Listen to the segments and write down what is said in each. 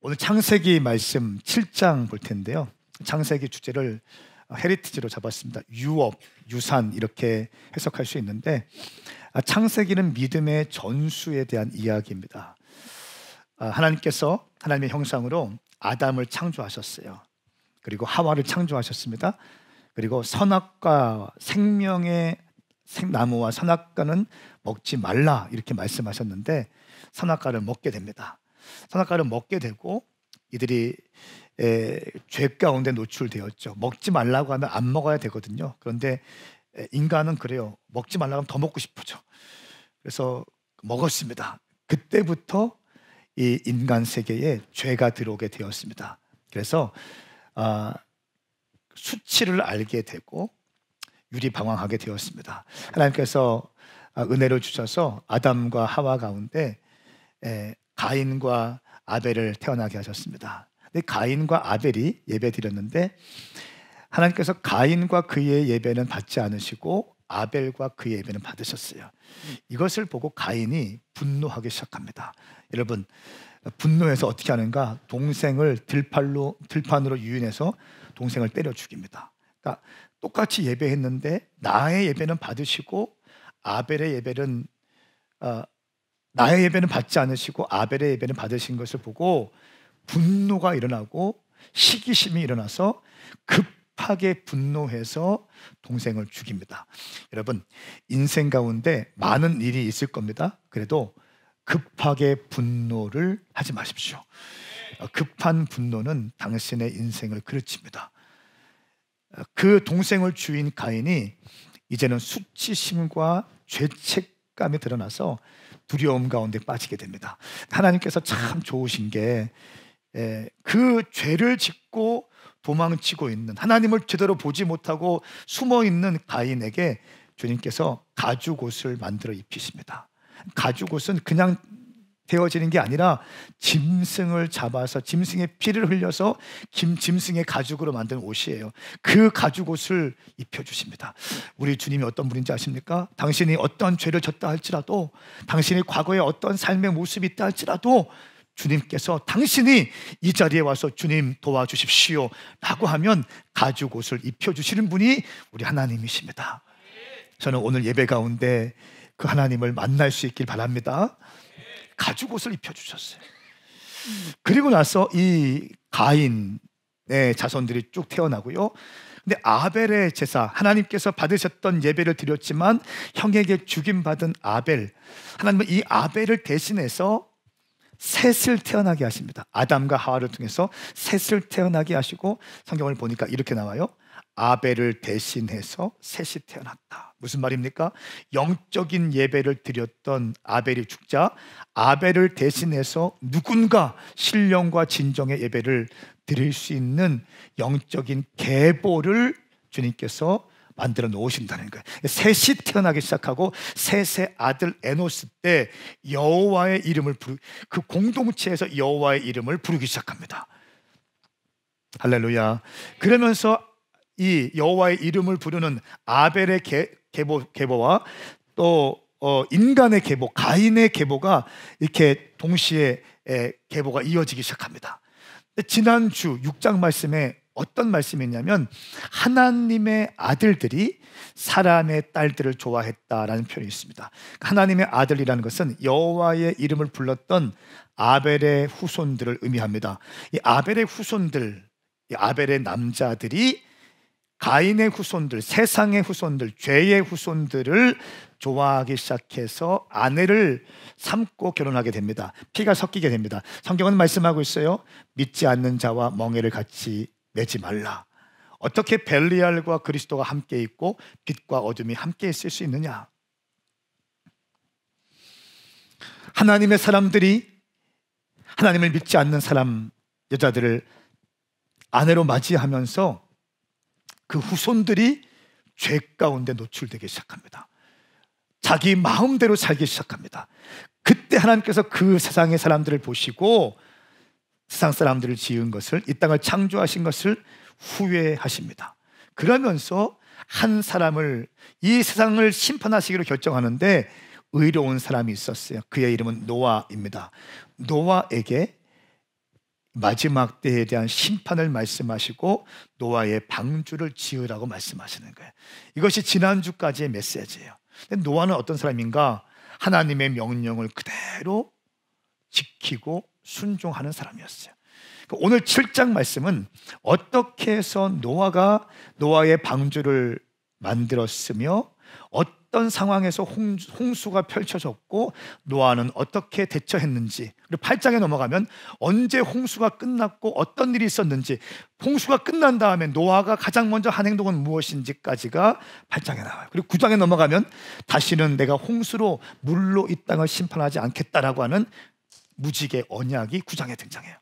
오늘 창세기 말씀 7장 볼 텐데요. 창세기 주제를 헤리티지로 잡았습니다. 유업, 유산 이렇게 해석할 수 있는데, 창세기는 믿음의 전수에 대한 이야기입니다. 하나님께서 하나님의 형상으로 아담을 창조하셨어요. 그리고 하와를 창조하셨습니다. 그리고 선악과 생명의 나무와 선악과는 먹지 말라 이렇게 말씀하셨는데, 선악과를 먹게 됩니다. 선악과를 먹게 되고 이들이 죄 가운데 노출되었죠. 먹지 말라고 하면 안 먹어야 되거든요. 그런데 인간은 그래요. 먹지 말라고 하면 더 먹고 싶어져. 그래서 먹었습니다. 그때부터 이 인간 세계에 죄가 들어오게 되었습니다. 그래서 수치를 알게 되고 유리방황하게 되었습니다. 하나님께서 은혜를 주셔서 아담과 하와 가운데 가인과 아벨을 태어나게 하셨습니다. 근데 가인과 아벨이 예배 드렸는데, 하나님께서 가인과 그의 예배는 받지 않으시고 아벨과 그의 예배는 받으셨어요. 이것을 보고 가인이 분노하기 시작합니다. 여러분, 분노해서 어떻게 하는가? 동생을 들판으로 유인해서 동생을 때려 죽입니다. 그러니까 똑같이 예배했는데 나의 예배는 받으시고 아벨의 예배는 나의 예배는 받지 않으시고 아벨의 예배는 받으신 것을 보고 분노가 일어나고 시기심이 일어나서 급하게 분노해서 동생을 죽입니다. 여러분, 인생 가운데 많은 일이 있을 겁니다. 그래도 급하게 분노를 하지 마십시오. 급한 분노는 당신의 인생을 그르칩니다. 그 동생을 죽인 가인이 이제는 수치심과 죄책감이 드러나서 두려움 가운데 빠지게 됩니다. 하나님께서 참 좋으신 게, 그 죄를 짓고 도망치고 있는, 하나님을 제대로 보지 못하고 숨어 있는 가인에게 주님께서 가죽옷을 만들어 입히십니다. 가죽옷은 그냥 되어지는 게 아니라 짐승을 잡아서 짐승의 피를 흘려서 짐승의 가죽으로 만든 옷이에요. 그 가죽옷을 입혀주십니다. 우리 주님이 어떤 분인지 아십니까? 당신이 어떤 죄를 졌다 할지라도, 당신이 과거에 어떤 삶의 모습이 있다 할지라도 주님께서 당신이 이 자리에 와서 주님 도와주십시오 라고 하면 가죽옷을 입혀주시는 분이 우리 하나님이십니다. 저는 오늘 예배 가운데 그 하나님을 만날 수 있길 바랍니다. 가죽옷을 입혀주셨어요. 그리고 나서 이 가인의 자손들이 쭉 태어나고요. 근데 아벨의 제사, 하나님께서 받으셨던 예배를 드렸지만 형에게 죽임받은 아벨, 하나님은 이 아벨을 대신해서 셋을 태어나게 하십니다. 아담과 하와를 통해서 셋을 태어나게 하시고, 성경을 보니까 이렇게 나와요. 아벨을 대신해서 셋이 태어났다. 무슨 말입니까? 영적인 예배를 드렸던 아벨이 죽자 아벨을 대신해서 누군가 신령과 진정의 예배를 드릴 수 있는 영적인 계보를 주님께서 만들어 놓으신다는 거예요. 셋이 태어나기 시작하고 셋의 아들 에노스 때 여호와의 이름을 그 공동체에서 여호와의 이름을 부르기 시작합니다. 할렐루야. 그러면서 이 여호와의 이름을 부르는 아벨의 계보와 또 인간의 계보, 가인의 계보가 이렇게 동시에 계보가 이어지기 시작합니다. 지난주 6장 말씀에 어떤 말씀이 있냐면, 하나님의 아들들이 사람의 딸들을 좋아했다라는 표현이 있습니다. 하나님의 아들이라는 것은 여호와의 이름을 불렀던 아벨의 후손들을 의미합니다. 이 아벨의 후손들, 이 아벨의 남자들이 가인의 후손들, 세상의 후손들, 죄의 후손들을 좋아하기 시작해서 아내를 삼고 결혼하게 됩니다. 피가 섞이게 됩니다. 성경은 말씀하고 있어요. 믿지 않는 자와 멍에를 같이 매지 말라. 어떻게 벨리알과 그리스도가 함께 있고 빛과 어둠이 함께 있을 수 있느냐? 하나님의 사람들이 하나님을 믿지 않는 사람, 여자들을 아내로 맞이하면서 그 후손들이 죄 가운데 노출되기 시작합니다. 자기 마음대로 살기 시작합니다. 그때 하나님께서 그 세상의 사람들을 보시고 세상 사람들을 지은 것을, 이 땅을 창조하신 것을 후회하십니다. 그러면서 한 사람을, 이 세상을 심판하시기로 결정하는데 의로운 사람이 있었어요. 그의 이름은 노아입니다. 노아에게 마지막 때에 대한 심판을 말씀하시고 노아의 방주를 지으라고 말씀하시는 거예요. 이것이 지난주까지의 메시지예요. 근데 노아는 어떤 사람인가? 하나님의 명령을 그대로 지키고 순종하는 사람이었어요. 오늘 7장 말씀은 어떻게 해서 노아가 노아의 방주를 만들었으며 어떤 상황에서 홍수가 펼쳐졌고 노아는 어떻게 대처했는지, 그리고 8장에 넘어가면 언제 홍수가 끝났고 어떤 일이 있었는지, 홍수가 끝난 다음에 노아가 가장 먼저 한 행동은 무엇인지까지가 8장에 나와요. 그리고 9장에 넘어가면 다시는 내가 홍수로 물로 이 땅을 심판하지 않겠다라고 하는 무지개 언약이 9장에 등장해요.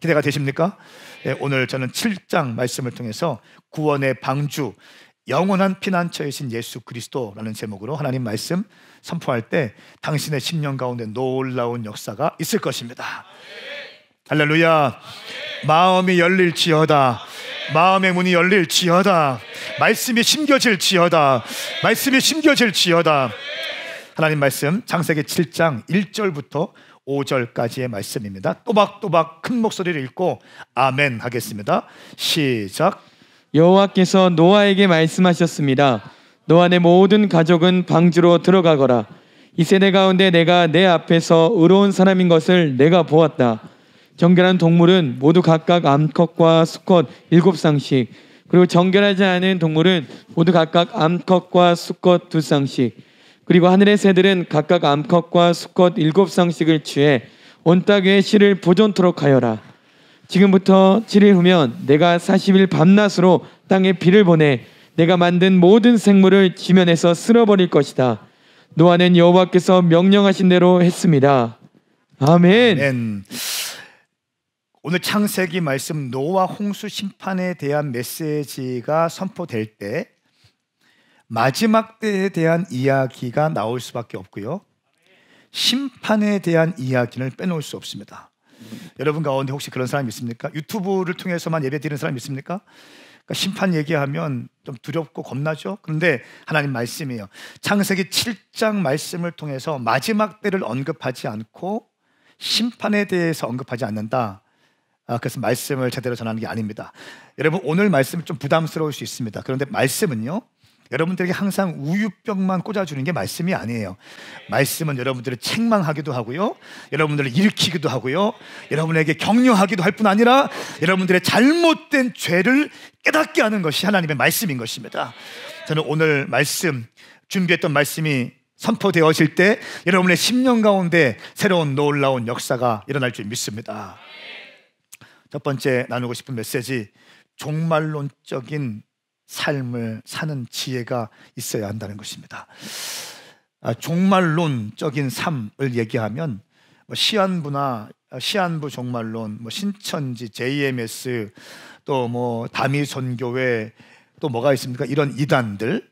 기대가 되십니까? 네, 오늘 저는 7장 말씀을 통해서 구원의 방주, 영원한 피난처이신 예수 그리스도라는 제목으로 하나님 말씀 선포할 때 당신의 심령 가운데 놀라운 역사가 있을 것입니다. 할렐루야. 마음이 열릴지어다. 마음의 문이 열릴지어다. 말씀이 심겨질지어다. 말씀이 심겨질지어다. 하나님 말씀 창세기 7장 1절부터 5절까지의 말씀입니다. 또박또박 큰 목소리를 읽고 아멘 하겠습니다. 시작. 여호와께서 노아에게 말씀하셨습니다. 너와 내 모든 가족은 방주로 들어가거라. 이 세대 가운데 내가 내 앞에서 의로운 사람인 것을 내가 보았다. 정결한 동물은 모두 각각 암컷과 수컷 7쌍씩, 그리고 정결하지 않은 동물은 모두 각각 암컷과 수컷 2쌍씩, 그리고 하늘의 새들은 각각 암컷과 수컷 7쌍씩을 취해 온 땅 위에 씨를 보존토록 하여라. 지금부터 7일 후면 내가 40일 밤낮으로 땅에 비를 보내 내가 만든 모든 생물을 지면에서 쓸어버릴 것이다. 노아는 여호와께서 명령하신 대로 했습니다. 아멘. 아멘. 오늘 창세기 말씀 노아 홍수 심판에 대한 메시지가 선포될 때 마지막 때에 대한 이야기가 나올 수밖에 없고요, 심판에 대한 이야기를 빼놓을 수 없습니다. 여러분 가운데 혹시 그런 사람이 있습니까? 유튜브를 통해서만 예배 드리는 사람이 있습니까? 그러니까 심판 얘기하면 좀 두렵고 겁나죠? 그런데 하나님 말씀이에요. 창세기 7장 말씀을 통해서 마지막 때를 언급하지 않고 심판에 대해서 언급하지 않는다. 그래서 말씀을 제대로 전하는 게 아닙니다. 여러분 오늘 말씀은 좀 부담스러울 수 있습니다. 그런데 말씀은요, 여러분들에게 항상 우유병만 꽂아주는 게 말씀이 아니에요. 말씀은 여러분들을 책망하기도 하고요, 여러분들을 일으키기도 하고요, 여러분에게 격려하기도 할 뿐 아니라 여러분들의 잘못된 죄를 깨닫게 하는 것이 하나님의 말씀인 것입니다. 저는 오늘 말씀, 준비했던 말씀이 선포되어질 때 여러분의 심령 가운데 새로운 놀라운 역사가 일어날 줄 믿습니다. 첫 번째 나누고 싶은 메시지, 종말론적인 삶을 사는 지혜가 있어야 한다는 것입니다. 종말론적인 삶을 얘기하면 시한부 종말론, 신천지, JMS, 또 다미선교회, 또 뭐가 있습니까? 이런 이단들,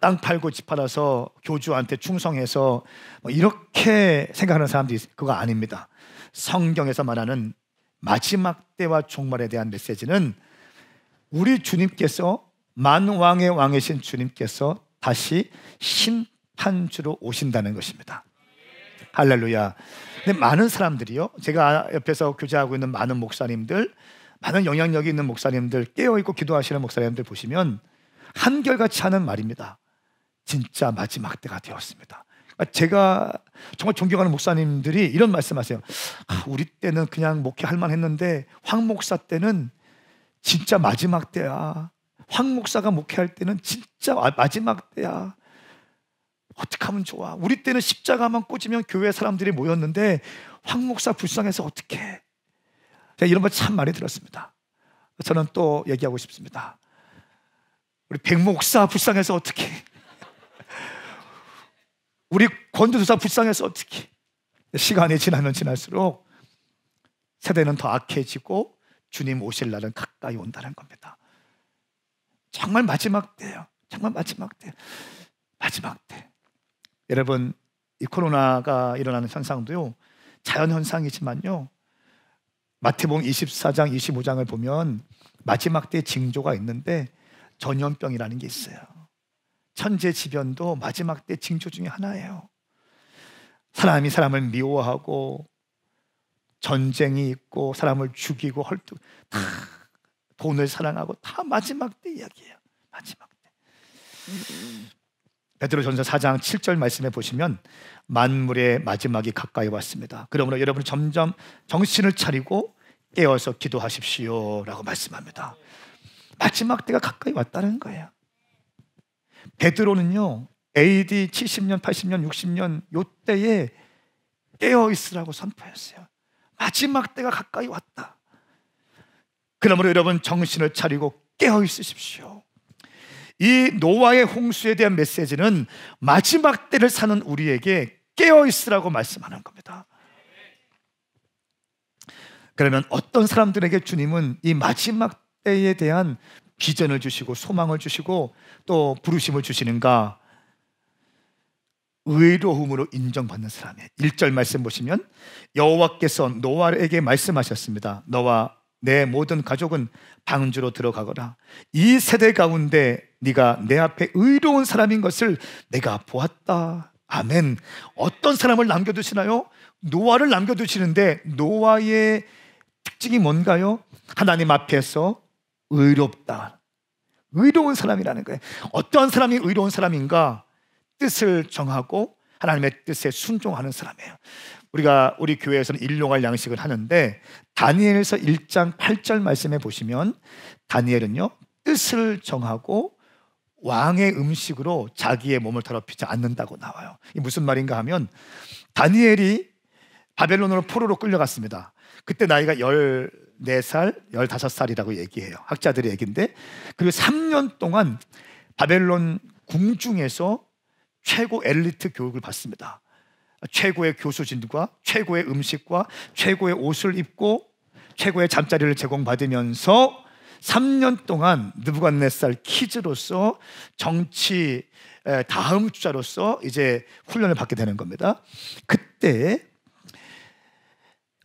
땅 팔고 집 팔아서 교주한테 충성해서 이렇게 생각하는 사람들이 그거 아닙니다. 성경에서 말하는 마지막 때와 종말에 대한 메시지는 우리 주님께서 만왕의 왕이신 주님께서 다시 심판주로 오신다는 것입니다. 할렐루야. 근데 많은 사람들이요, 제가 옆에서 교제하고 있는 많은 목사님들, 많은 영향력이 있는 목사님들, 깨어있고 기도하시는 목사님들 보시면 한결같이 하는 말입니다. 진짜 마지막 때가 되었습니다. 제가 정말 존경하는 목사님들이 이런 말씀하세요. 우리 때는 그냥 목회할 만했는데 황 목사 때는 진짜 마지막 때야. 황 목사가 목회할 때는 진짜 마지막 때야. 어떻게 하면 좋아? 우리 때는 십자가만 꽂으면 교회 사람들이 모였는데 황 목사 불쌍해서 어떡해? 제가 이런 말 참 많이 들었습니다. 저는 또 얘기하고 싶습니다. 우리 백 목사 불쌍해서 어떡해? 우리 권도사 불쌍해서 어떡해? 시간이 지나면 지날수록 세대는 더 악해지고 주님 오실 날은 가까이 온다는 겁니다. 정말 마지막 때예요. 정말 마지막 때. 마지막 때. 여러분, 이 코로나가 일어나는 현상도요, 자연현상이지만요, 마태복음 24장 25장을 보면 마지막 때 징조가 있는데 전염병이라는 게 있어요. 천재지변도 마지막 때 징조 중에 하나예요. 사람이 사람을 미워하고 전쟁이 있고 사람을 죽이고 다 돈을 사랑하고 다 마지막 때 이야기예요. 마지막 때. 베드로전서 4장 7절 말씀에 보시면 만물의 마지막이 가까이 왔습니다. 그러므로 여러분 점점 정신을 차리고 깨어서 기도하십시오 라고 말씀합니다. 마지막 때가 가까이 왔다는 거예요. 베드로는요 AD 70년, 80년, 60년 요때에 깨어있으라고 선포했어요. 마지막 때가 가까이 왔다. 그러므로 여러분 정신을 차리고 깨어있으십시오. 이 노아의 홍수에 대한 메시지는 마지막 때를 사는 우리에게 깨어있으라고 말씀하는 겁니다. 그러면 어떤 사람들에게 주님은 이 마지막 때에 대한 비전을 주시고 소망을 주시고 또 부르심을 주시는가? 의로움으로 인정받는 사람이에요. 1절 말씀 보시면 여호와께서 노아에게 말씀하셨습니다. 너와 내 모든 가족은 방주로 들어가거라. 이 세대 가운데 네가 내 앞에 의로운 사람인 것을 내가 보았다. 아멘. 어떤 사람을 남겨두시나요? 노아를 남겨두시는데 노아의 특징이 뭔가요? 하나님 앞에서 의롭다. 의로운 사람이라는 거예요. 어떤 사람이 의로운 사람인가? 뜻을 정하고 하나님의 뜻에 순종하는 사람이에요. 우리가 우리 교회에서는 일용할 양식을 하는데 다니엘서 1장 8절 말씀에 보시면 다니엘은요 뜻을 정하고 왕의 음식으로 자기의 몸을 더럽히지 않는다고 나와요. 이게 무슨 말인가 하면 다니엘이 바벨론으로 포로로 끌려갔습니다. 그때 나이가 14살, 15살이라고 얘기해요. 학자들의 얘기인데 그리고 3년 동안 바벨론 궁중에서 최고 엘리트 교육을 받습니다. 최고의 교수진과 최고의 음식과 최고의 옷을 입고 최고의 잠자리를 제공받으면서 3년 동안 느부갓네살 키즈로서 정치 다음 주자로서 이제 훈련을 받게 되는 겁니다. 그때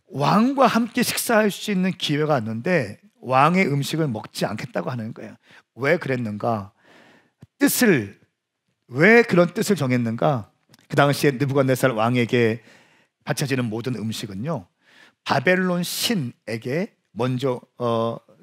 왕과 함께 식사할 수 있는 기회가 왔는데 왕의 음식을 먹지 않겠다고 하는 거예요. 왜 그랬는가? 왜 그런 뜻을 정했는가? 그 당시에 느부갓네살 왕에게 바쳐지는 모든 음식은요 바벨론 신에게 먼저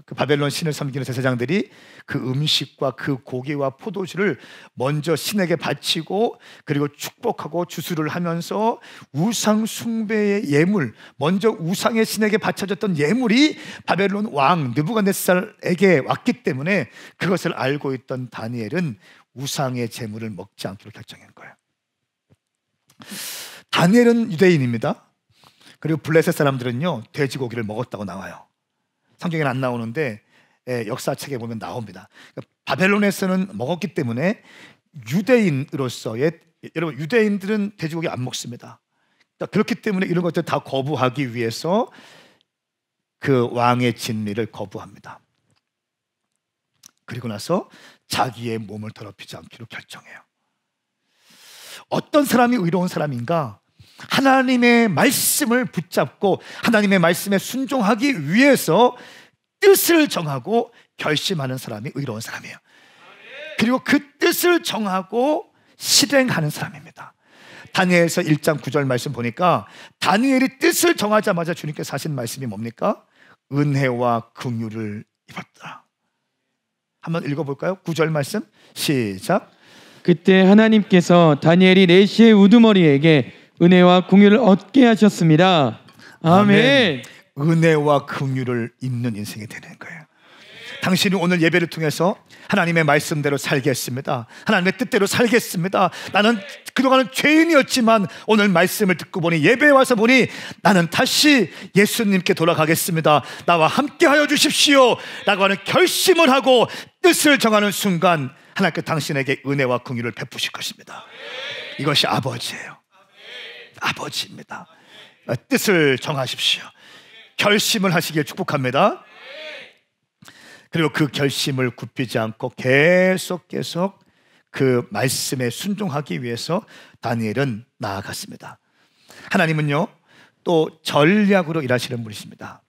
그 바벨론 신을 섬기는 제사장들이 그 음식과 그 고기와 포도주를 먼저 신에게 바치고 그리고 축복하고 주수를 하면서 우상 숭배의 예물, 먼저 우상의 신에게 바쳐졌던 예물이 바벨론 왕 느부갓네살에게 왔기 때문에 그것을 알고 있던 다니엘은 우상의 제물을 먹지 않기로 결정한 거예요. 다니엘은 유대인입니다. 그리고 블레셋 사람들은요 돼지고기를 먹었다고 나와요. 성경에는 안 나오는데 역사책에 보면 나옵니다. 바벨론에서는 먹었기 때문에 유대인으로서의 여러분 유대인들은 돼지고기 안 먹습니다. 그렇기 때문에 이런 것들 다 거부하기 위해서 그 왕의 진리를 거부합니다. 그리고 나서 자기의 몸을 더럽히지 않기로 결정해요. 어떤 사람이 의로운 사람인가? 하나님의 말씀을 붙잡고 하나님의 말씀에 순종하기 위해서 뜻을 정하고 결심하는 사람이 의로운 사람이에요. 그리고 그 뜻을 정하고 실행하는 사람입니다. 다니엘서 1장 9절 말씀 보니까 다니엘이 뜻을 정하자마자 주님께서 하신 말씀이 뭡니까? 은혜와 긍휼을 입었다. 한번 읽어볼까요? 9절 말씀 시작. 그때 하나님께서 다니엘이 내시의 우두머리에게 은혜와 긍휼을 얻게 하셨습니다. 아멘. 은혜와 긍휼을 입는 인생이 되는 거예요. 당신이 오늘 예배를 통해서 하나님의 말씀대로 살겠습니다. 하나님의 뜻대로 살겠습니다. 나는 그동안은 죄인이었지만 오늘 말씀을 듣고 보니 예배에 와서 보니 나는 다시 예수님께 돌아가겠습니다. 나와 함께 하여 주십시오 라고 하는 결심을 하고 뜻을 정하는 순간 하나님께 당신에게 은혜와 긍휼을 베푸실 것입니다. 이것이 아버지예요. 아버지입니다. 뜻을 정하십시오. 결심을 하시길 축복합니다. 그리고 그 결심을 굽히지 않고 계속 그 말씀에 순종하기 위해서 다니엘은 나아갔습니다. 하나님은요 또 전략으로 일하시는 분이십니다.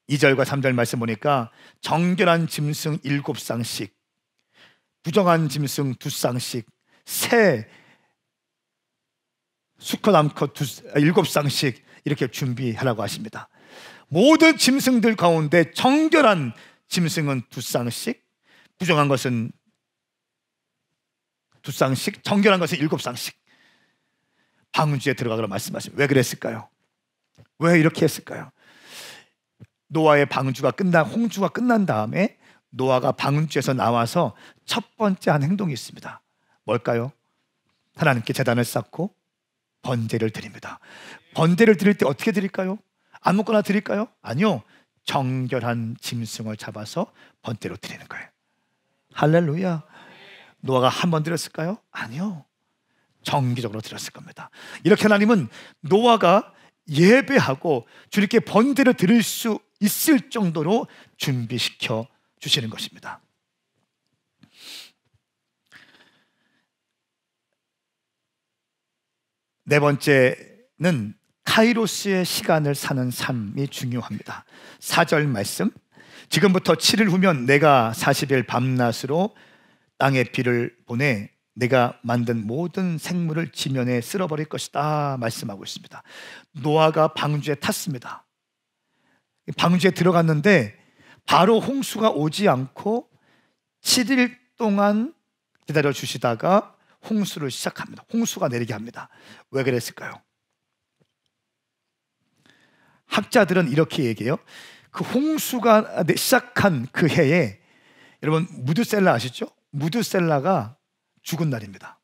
2절과 3절 말씀 보니까 정결한 짐승 7쌍씩, 부정한 짐승 2쌍씩, 새 수컷 암컷 7쌍씩 이렇게 준비하라고 하십니다. 모든 짐승들 가운데 정결한 짐승은 2쌍씩, 부정한 것은 2쌍씩, 정결한 것은 7쌍씩 방주에 들어가라고 말씀하십니다. 왜 그랬을까요? 왜 이렇게 했을까요? 노아의 방주가 홍주가 끝난 다음에 노아가 방주에서 나와서 첫 번째 한 행동이 있습니다. 뭘까요? 하나님께 제단을 쌓고 번제를 드립니다. 번제를 드릴 때 어떻게 드릴까요? 아무거나 드릴까요? 아니요. 정결한 짐승을 잡아서 번제로 드리는 거예요. 할렐루야. 노아가 한 번 드렸을까요? 아니요. 정기적으로 드렸을 겁니다. 이렇게 하나님은 노아가 예배하고 주님께 번제를 드릴 수 있을 정도로 준비시켜 주시는 것입니다. 네 번째는 카이로스의 시간을 사는 삶이 중요합니다. 4절 말씀, 지금부터 7일 후면 내가 40일 밤낮으로 땅에 비를 보내 내가 만든 모든 생물을 지면에 쓸어버릴 것이다 말씀하고 있습니다. 노아가 방주에 탔습니다. 방주에 들어갔는데 바로 홍수가 오지 않고 7일 동안 기다려 주시다가 홍수를 시작합니다. 홍수가 내리게 합니다. 왜 그랬을까요? 학자들은 이렇게 얘기해요. 그 홍수가 시작한 그 해에, 여러분 무드셀라 아시죠? 무드셀라가 죽은 날입니다.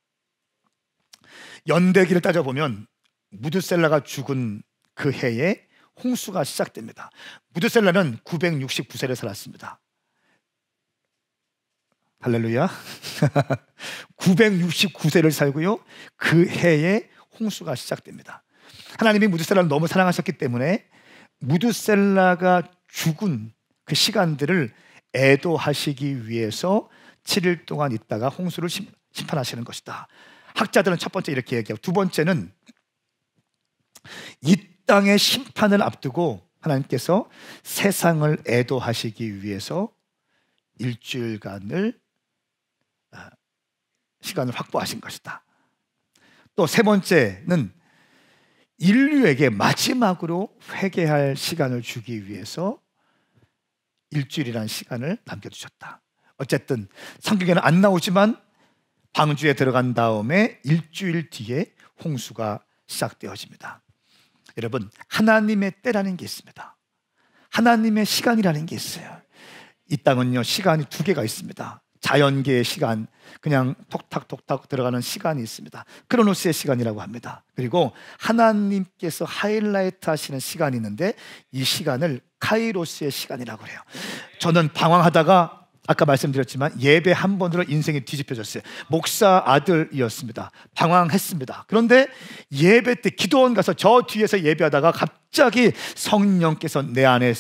연대기를 따져보면 무드셀라가 죽은 그 해에 홍수가 시작됩니다. 무드셀라는 969세를 살았습니다. 할렐루야. 969세를 살고요, 그 해에 홍수가 시작됩니다. 하나님이 무드셀라를 너무 사랑하셨기 때문에 무드셀라가 죽은 그 시간들을 애도하시기 위해서 7일 동안 있다가 홍수를 심판하시는 것이다. 학자들은 첫 번째 이렇게 얘기하고, 두 번째는 이 땅의 심판을 앞두고 하나님께서 세상을 애도하시기 위해서 일주일간을 시간을 확보하신 것이다. 또 세 번째는 인류에게 마지막으로 회개할 시간을 주기 위해서 일주일이라는 시간을 남겨두셨다. 어쨌든 성경에는 안 나오지만 방주에 들어간 다음에 일주일 뒤에 홍수가 시작되어집니다. 여러분, 하나님의 때라는 게 있습니다. 하나님의 시간이라는 게 있어요. 이 땅은요, 시간이 2개가 있습니다. 자연계의 시간, 그냥 톡탁톡탁 들어가는 시간이 있습니다. 크로노스의 시간이라고 합니다. 그리고 하나님께서 하이라이트 하시는 시간이 있는데 이 시간을 카이로스의 시간이라고 해요. 저는 방황하다가 아까 말씀드렸지만 예배 한 번으로 인생이 뒤집혀졌어요. 목사 아들이었습니다. 방황했습니다. 그런데 예배 때 기도원 가서 저 뒤에서 예배하다가 갑자기 성령께서 내 안에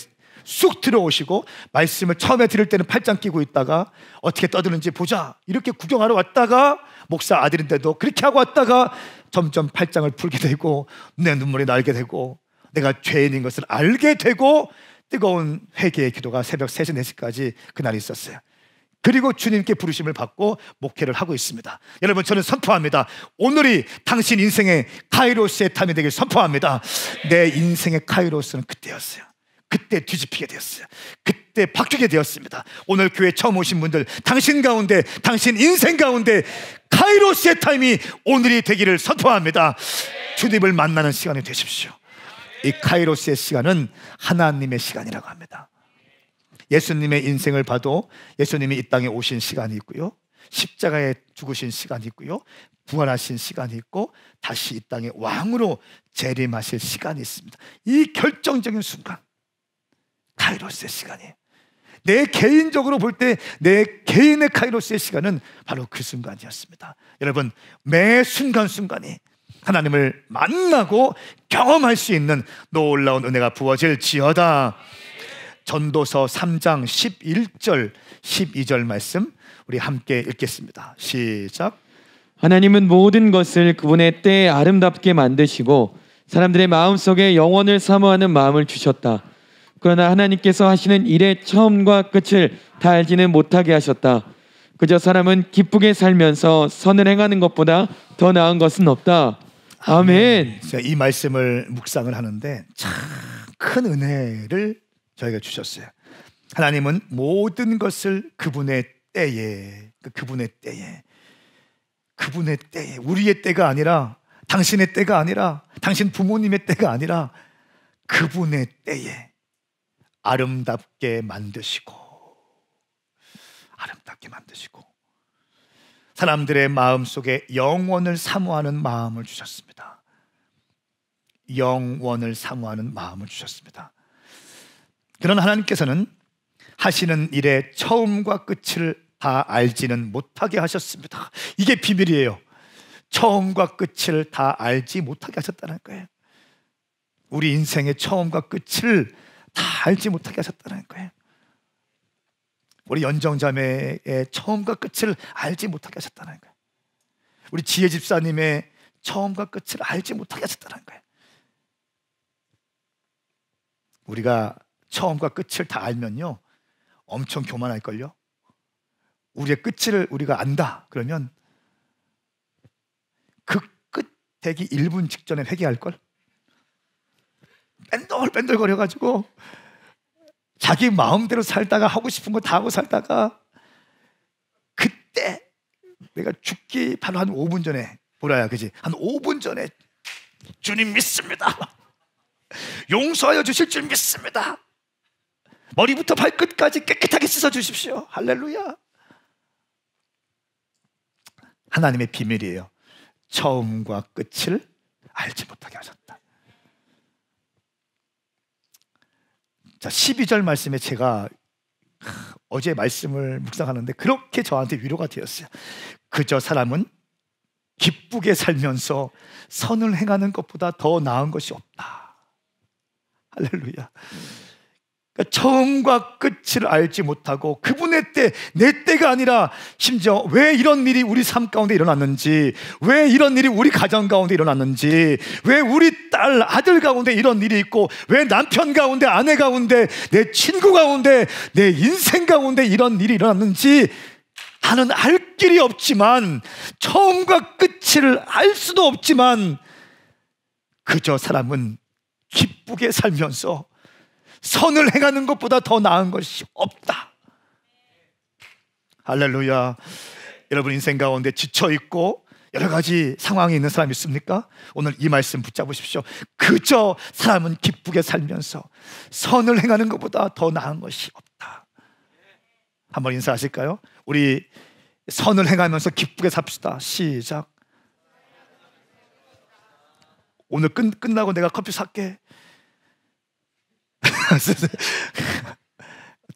쑥 들어오시고, 말씀을 처음에 들을 때는 팔짱 끼고 있다가 어떻게 떠드는지 보자 이렇게 구경하러 왔다가, 목사 아들인데도 그렇게 하고 왔다가 점점 팔짱을 풀게 되고 내 눈물이 날게 되고 내가 죄인인 것을 알게 되고, 뜨거운 회개의 기도가 새벽 3시 4시까지 그날이 있었어요. 그리고 주님께 부르심을 받고 목회를 하고 있습니다. 여러분, 저는 선포합니다. 오늘이 당신 인생의 카이로스의 타임이 되길 선포합니다. 내 인생의 카이로스는 그때였어요. 그때 뒤집히게 되었어요. 그때 바뀌게 되었습니다. 오늘 교회 처음 오신 분들, 당신 가운데, 당신 인생 가운데 카이로스의 타임이 오늘이 되기를 선포합니다. 주님을 만나는 시간이 되십시오. 이 카이로스의 시간은 하나님의 시간이라고 합니다. 예수님의 인생을 봐도 예수님이 이 땅에 오신 시간이 있고요, 십자가에 죽으신 시간이 있고요, 부활하신 시간이 있고, 다시 이 땅에 왕으로 재림하실 시간이 있습니다. 이 결정적인 순간, 카이로스의 시간이에요. 내 개인적으로 볼 때 내 개인의 카이로스의 시간은 바로 그 순간이었습니다. 여러분, 매 순간순간이 하나님을 만나고 경험할 수 있는 놀라운 은혜가 부어질지어다. 전도서 3장 11절 12절 말씀 우리 함께 읽겠습니다. 시작. 하나님은 모든 것을 그분의 때에 아름답게 만드시고 사람들의 마음속에 영원을 사모하는 마음을 주셨다. 그러나 하나님께서 하시는 일의 처음과 끝을 다 알지는 못하게 하셨다. 그저 사람은 기쁘게 살면서 선을 행하는 것보다 더 나은 것은 없다. 아멘. 제가 이 말씀을 묵상을 하는데 참 큰 은혜를 저희가 주셨어요. 하나님은 모든 것을 그분의 때에, 그분의 때에, 우리의 때가 아니라, 당신의 때가 아니라, 당신 부모님의 때가 아니라 그분의 때에 아름답게 만드시고 사람들의 마음속에 영원을 사모하는 마음을 주셨습니다. 영원을 사모하는 마음을 주셨습니다. 그런 하나님께서는 하시는 일의 처음과 끝을 다 알지는 못하게 하셨습니다. 이게 비밀이에요. 처음과 끝을 다 알지 못하게 하셨다는 거예요. 우리 인생의 처음과 끝을 다 알지 못하게 하셨다는 거예요. 우리 연정자매의 처음과 끝을 알지 못하게 하셨다는 거예요. 우리 지혜 집사님의 처음과 끝을 알지 못하게 하셨다는 거예요. 우리가 처음과 끝을 다 알면요, 엄청 교만할걸요. 우리의 끝을 우리가 안다 그러면 그 끝 되기 1분 직전에 회개할걸. 뺀들뺀들거려가지고 자기 마음대로 살다가 하고 싶은 거 다 하고 살다가 그때 내가 죽기 바로 한 5분 전에, 보라야, 그지? 한 5분 전에 주님 믿습니다. 용서하여 주실 줄 믿습니다. 머리부터 발끝까지 깨끗하게 씻어 주십시오. 할렐루야. 하나님의 비밀이에요. 처음과 끝을 알지 못하게 하셨다. 자, 12절 말씀에 제가 어제 말씀을 묵상하는데 그렇게 저한테 위로가 되었어요. 그저 사람은 기쁘게 살면서 선을 행하는 것보다 더 나은 것이 없다. 할렐루야. 그러니까 처음과 끝을 알지 못하고 그분의 때, 내 때가 아니라, 심지어 왜 이런 일이 우리 삶 가운데 일어났는지, 왜 이런 일이 우리 가정 가운데 일어났는지, 왜 우리 딸, 아들 가운데 이런 일이 있고, 왜 남편 가운데, 아내 가운데, 내 친구 가운데, 내 인생 가운데 이런 일이 일어났는지 나는 알 길이 없지만, 처음과 끝을 알 수도 없지만, 그저 사람은 기쁘게 살면서 선을 행하는 것보다 더 나은 것이 없다. 할렐루야. 여러분 인생 가운데 지쳐있고 여러 가지 상황이 있는 사람 있습니까? 오늘 이 말씀 붙잡으십시오. 그저 사람은 기쁘게 살면서 선을 행하는 것보다 더 나은 것이 없다. 한번 인사하실까요? 우리 선을 행하면서 기쁘게 삽시다. 시작. 오늘 끝나고 내가 커피 살게.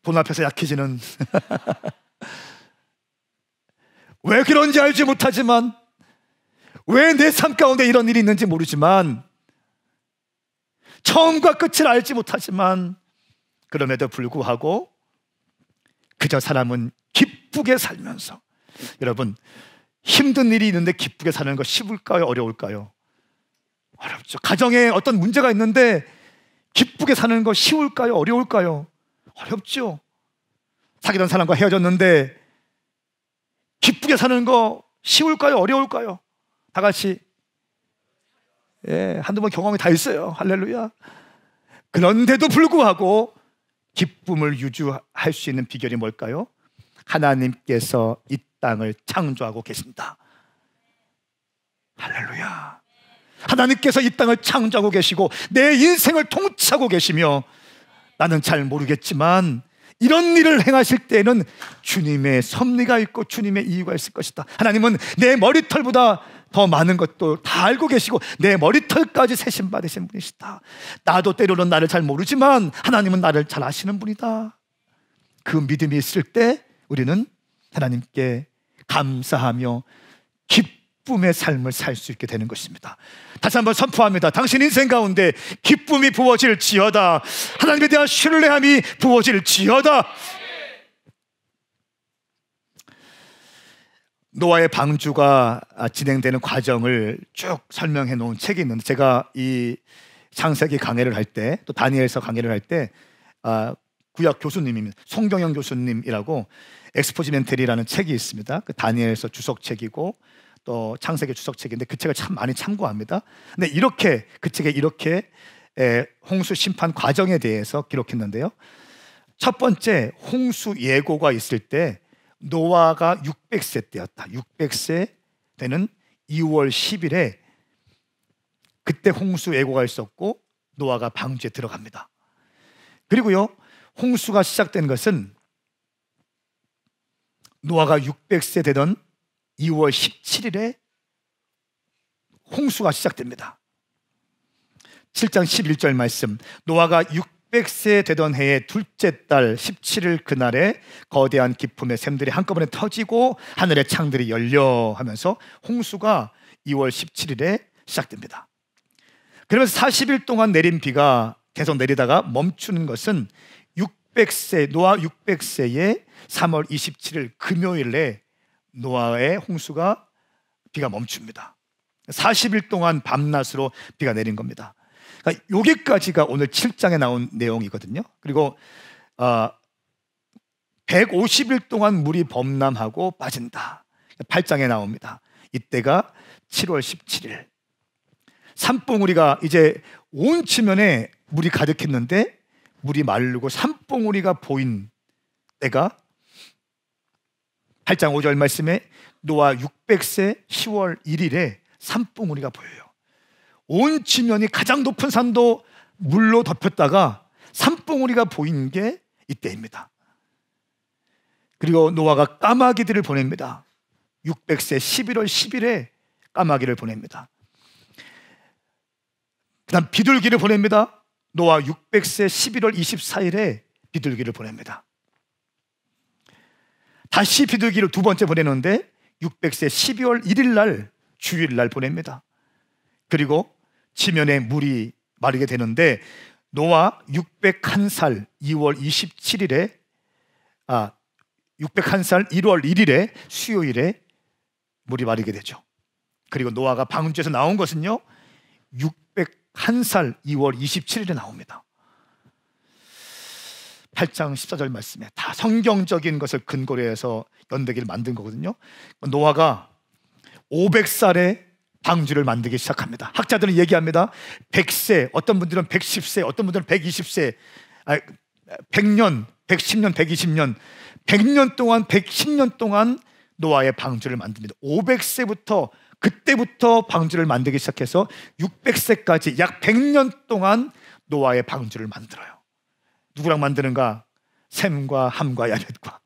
돈 앞에서 약해지는 왜 그런지 알지 못하지만, 왜 내 삶 가운데 이런 일이 있는지 모르지만, 처음과 끝을 알지 못하지만, 그럼에도 불구하고 그저 사람은 기쁘게 살면서, 여러분 힘든 일이 있는데 기쁘게 사는 거 쉬울까요? 어려울까요? 어렵죠. 가정에 어떤 문제가 있는데 기쁘게 사는 거 쉬울까요? 어려울까요? 어렵죠. 사귀던 사람과 헤어졌는데 기쁘게 사는 거 쉬울까요? 어려울까요? 다 같이 한두 번 경험이 다 있어요. 할렐루야. 그런데도 불구하고 기쁨을 유지할 수 있는 비결이 뭘까요? 하나님께서 이 땅을 창조하고 계신다. 할렐루야. 하나님께서 이 땅을 창조하고 계시고 내 인생을 통치하고 계시며, 나는 잘 모르겠지만 이런 일을 행하실 때에는 주님의 섭리가 있고 주님의 이유가 있을 것이다. 하나님은 내 머리털보다 더 많은 것도 다 알고 계시고 내 머리털까지 세심 받으신 분이시다. 나도 때로는 나를 잘 모르지만 하나님은 나를 잘 아시는 분이다. 그 믿음이 있을 때 우리는 하나님께 감사하며 기쁨의 삶을 살 수 있게 되는 것입니다. 다시 한번 선포합니다. 당신 인생 가운데 기쁨이 부어질지어다. 하나님에 대한 신뢰함이 부어질지어다. 노아의 방주가 진행되는 과정을 쭉 설명해 놓은 책이 있는데, 제가 이 창세기 강해를 할 때, 또 다니엘서 강해를 할 때 구약 교수님입니다. 송경영 교수님이라고 엑스포지멘터리라는 책이 있습니다. 그 다니엘서 주석책이고 또 창세기 주석책인데 그 책을 참 많이 참고합니다. 근데 이렇게 그 책에 이렇게 홍수 심판 과정에 대해서 기록했는데요. 첫 번째 홍수 예고가 있을 때 노아가 600세 때였다. 600세 되는 2월 10일에 그때 홍수 예고가 있었고 노아가 방주에 들어갑니다. 그리고요, 홍수가 시작된 것은 노아가 600세 되던 2월 17일에 홍수가 시작됩니다. 7장 11절 말씀, 노아가 600세 되던 해의 둘째 달 17일 그날에 거대한 기품의 샘들이 한꺼번에 터지고 하늘의 창들이 열려 하면서 홍수가 2월 17일에 시작됩니다. 그러면서 40일 동안 내린 비가 계속 내리다가 멈추는 것은 600세, 노아 600세의 3월 27일 금요일에 노아의 홍수가 비가 멈춥니다. 40일 동안 밤낮으로 비가 내린 겁니다. 그러니까 여기까지가 오늘 7장에 나온 내용이거든요. 그리고 150일 동안 물이 범람하고 빠진다. 8장에 나옵니다. 이때가 7월 17일. 산봉우리가 이제 온 지면에 물이 가득했는데 물이 마르고 산봉우리가 보인 때가 8장 5절 말씀에 노아 600세 10월 1일에 산봉우리가 보여요. 온 지면이 가장 높은 산도 물로 덮였다가 산봉우리가 보인 게 이때입니다. 그리고 노아가 까마귀들을 보냅니다. 600세 11월 10일에 까마귀를 보냅니다. 그 다음 비둘기를 보냅니다. 노아 600세 11월 24일에 비둘기를 보냅니다. 다시 비둘기를 두 번째 보내는데 600세 12월 1일 날 주일날 보냅니다. 그리고 지면에 물이 마르게 되는데 노아 601살 2월 27일에 601살 1월 1일에 수요일에 물이 마르게 되죠. 그리고 노아가 방주에서 나온 것은요 601살 2월 27일에 나옵니다. 8장 14절 말씀에 다 성경적인 것을 근거로 해서 연대기를 만든 거거든요. 노아가 500살에 방주를 만들기 시작합니다. 학자들은 얘기합니다. 100세, 어떤 분들은 110세, 어떤 분들은 120세, 100년, 110년, 120년, 100년 동안, 110년 동안 노아의 방주를 만듭니다. 500세부터 그때부터 방주를 만들기 시작해서 600세까지 약 100년 동안 노아의 방주를 만들어요. 누구랑 만드는가? 셈과 함과 야벳과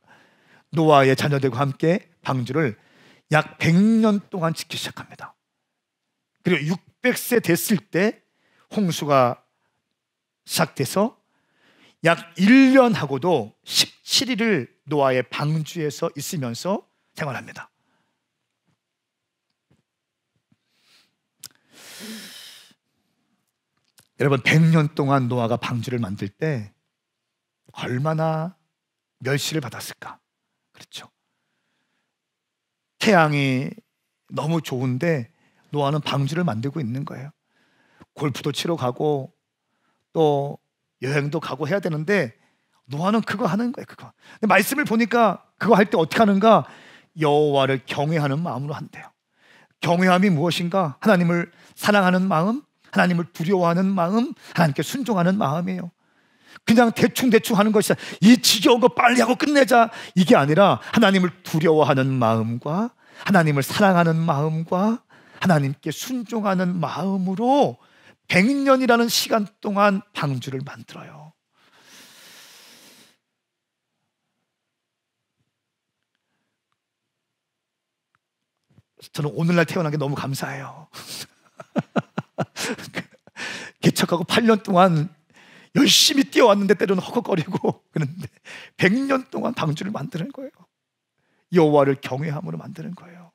노아의 자녀들과 함께 방주를 약 100년 동안 짓기 시작합니다. 그리고 600세 됐을 때 홍수가 시작돼서 약 1년하고도 17일을 노아의 방주에서 있으면서 생활합니다. 여러분 100년 동안 노아가 방주를 만들 때 얼마나 멸시를 받았을까? 그렇죠. 태양이 너무 좋은데 노아는 방주를 만들고 있는 거예요. 골프도 치러 가고 또 여행도 가고 해야 되는데 노아는 그거 하는 거예요. 그거. 근데 말씀을 보니까 그거 할 때 어떻게 하는가? 여호와를 경외하는 마음으로 한대요. 경외함이 무엇인가? 하나님을 사랑하는 마음, 하나님을 두려워하는 마음, 하나님께 순종하는 마음이에요. 그냥 대충 하는 것이 이 지겨운 거 빨리 하고 끝내자 이게 아니라 하나님을 두려워하는 마음과 하나님을 사랑하는 마음과 하나님께 순종하는 마음으로 100년이라는 시간 동안 방주를 만들어요. 저는 오늘날 태어난 게 너무 감사해요. 개척하고 8년 동안 열심히 뛰어왔는데 때로는 허걱거리고 그런데 100년 동안 방주를 만드는 거예요. 여호와를 경외함으로 만드는 거예요.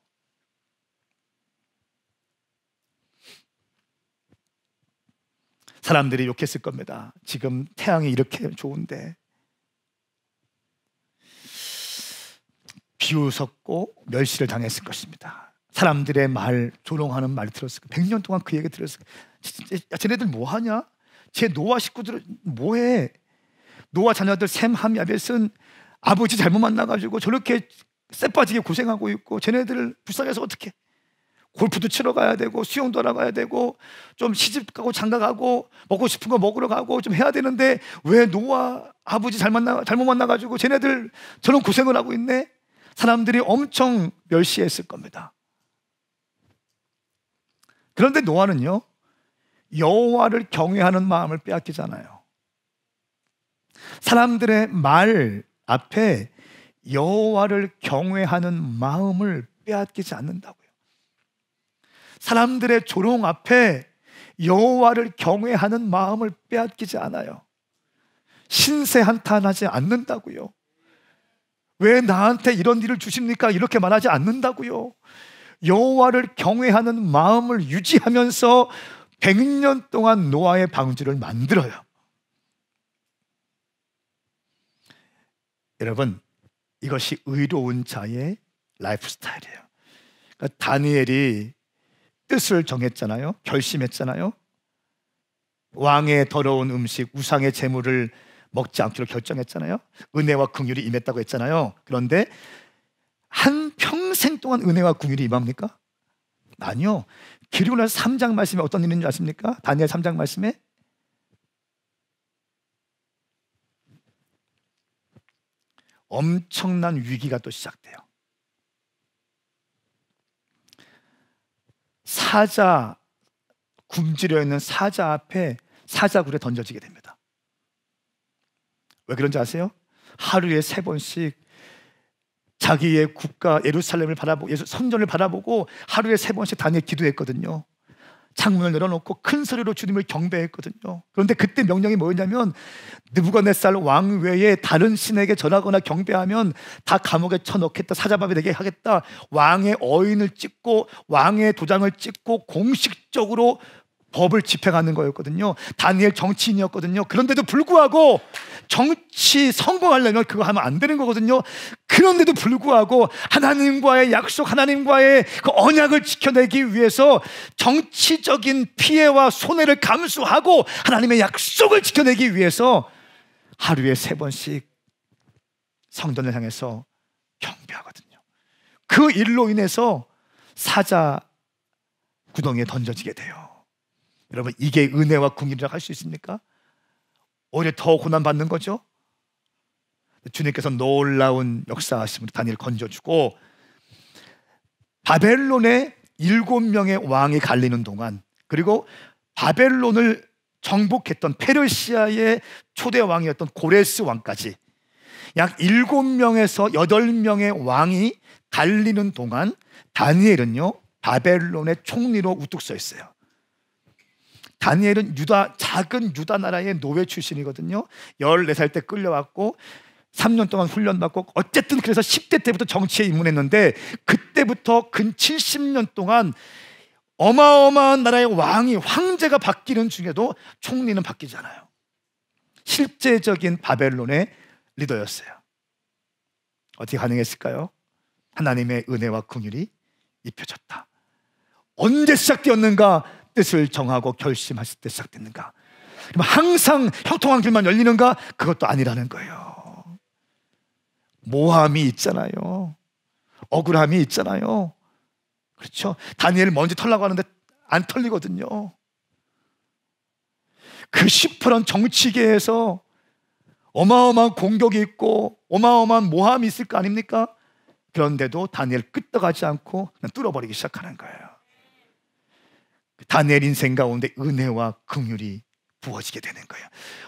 사람들이 욕했을 겁니다. 지금 태양이 이렇게 좋은데 비웃었고 멸시를 당했을 것입니다. 사람들의 말, 조롱하는 말 들었을 거예요. 100년 동안 그 얘기 들었을 거예요. 야, 쟤네들 뭐하냐? 제 노아 식구들은 뭐해? 노아 자녀들 셈, 함, 야벳은 아버지 잘못 만나가지고 저렇게 쎄빠지게 고생하고 있고 쟤네들을 불쌍해서 어떡해? 골프도 치러 가야 되고 수영도 하러 가야 되고 좀 시집 가고 장가 가고 먹고 싶은 거 먹으러 가고 좀 해야 되는데 왜 노아 아버지 잘못 만나가지고 쟤네들 저런 고생을 하고 있네? 사람들이 엄청 멸시했을 겁니다. 그런데 노아는요, 여호와를 경외하는 마음을 빼앗기잖아요. 사람들의 말 앞에 여호와를 경외하는 마음을 빼앗기지 않는다고요. 사람들의 조롱 앞에 여호와를 경외하는 마음을 빼앗기지 않아요. 신세 한탄하지 않는다고요. 왜 나한테 이런 일을 주십니까? 이렇게 말하지 않는다고요. 여호와를 경외하는 마음을 유지하면서 100년 동안 노아의 방주를 만들어요. 여러분, 이것이 의로운 자의 라이프 스타일이에요. 그러니까 다니엘이 뜻을 정했잖아요. 결심했잖아요. 왕의 더러운 음식, 우상의 재물을 먹지 않기로 결정했잖아요. 은혜와 긍휼이 임했다고 했잖아요. 그런데 한 평생 동안 은혜와 긍휼이 임합니까? 아니요. 그리고 나서 3장 말씀에 어떤 일인지 아십니까? 다니엘 3장 말씀에 엄청난 위기가 또 시작돼요. 사자, 굶주려 있는 사자 앞에 사자굴에 던져지게 됩니다. 왜 그런지 아세요? 하루에 3번씩 자기의 국가 예루살렘을 바라보고 성전을 바라보고 하루에 3번씩 다니엘 기도했거든요. 창문을 열어놓고 큰 소리로 주님을 경배했거든요. 그런데 그때 명령이 뭐였냐면 느부갓네살 왕 외에 다른 신에게 절하거나 경배하면 다 감옥에 쳐넣겠다, 사자밥이 되게 하겠다, 왕의 어인을 찍고 왕의 도장을 찍고 공식적으로 법을 집행하는 거였거든요. 다니엘 정치인이었거든요. 그런데도 불구하고 정치 성공하려면 그거 하면 안 되는 거거든요. 그런데도 불구하고 하나님과의 약속, 하나님과의 그 언약을 지켜내기 위해서 정치적인 피해와 손해를 감수하고 하나님의 약속을 지켜내기 위해서 하루에 3번씩 성전을 향해서 경배하거든요. 그 일로 인해서 사자 구덩이에 던져지게 돼요. 여러분, 이게 은혜와 긍휼이라고 할 수 있습니까? 오히려 더 고난받는 거죠. 주님께서 놀라운 역사하심으로 다니엘을 건져주고 바벨론의 7명의 왕이 갈리는 동안, 그리고 바벨론을 정복했던 페르시아의 초대 왕이었던 고레스 왕까지 약 7명에서 8명의 왕이 갈리는 동안 다니엘은요, 바벨론의 총리로 우뚝 서 있어요. 다니엘은 작은 유다 나라의 노예 출신이거든요. 14살 때 끌려왔고 3년 동안 훈련받고 어쨌든 그래서 10대 때부터 정치에 입문했는데 그때부터 근 70년 동안 어마어마한 나라의 왕이, 황제가 바뀌는 중에도 총리는 바뀌지 않아요. 실제적인 바벨론의 리더였어요. 어떻게 가능했을까요? 하나님의 은혜와 긍휼이 입혀졌다. 언제 시작되었는가? 뜻을 정하고 결심하실 때 시작됐는가? 그럼 항상 형통한 길만 열리는가? 그것도 아니라는 거예요. 모함이 있잖아요. 억울함이 있잖아요. 그렇죠? 다니엘 먼지 털라고 하는데 안 털리거든요. 그 시퍼런 정치계에서 어마어마한 공격이 있고 어마어마한 모함이 있을 거 아닙니까? 그런데도 다니엘 끄떡하지 않고 그냥 뚫어버리기 시작하는 거예요. 다니엘 인생 가운데 은혜와 긍휼이 부어지게 되는 거예요.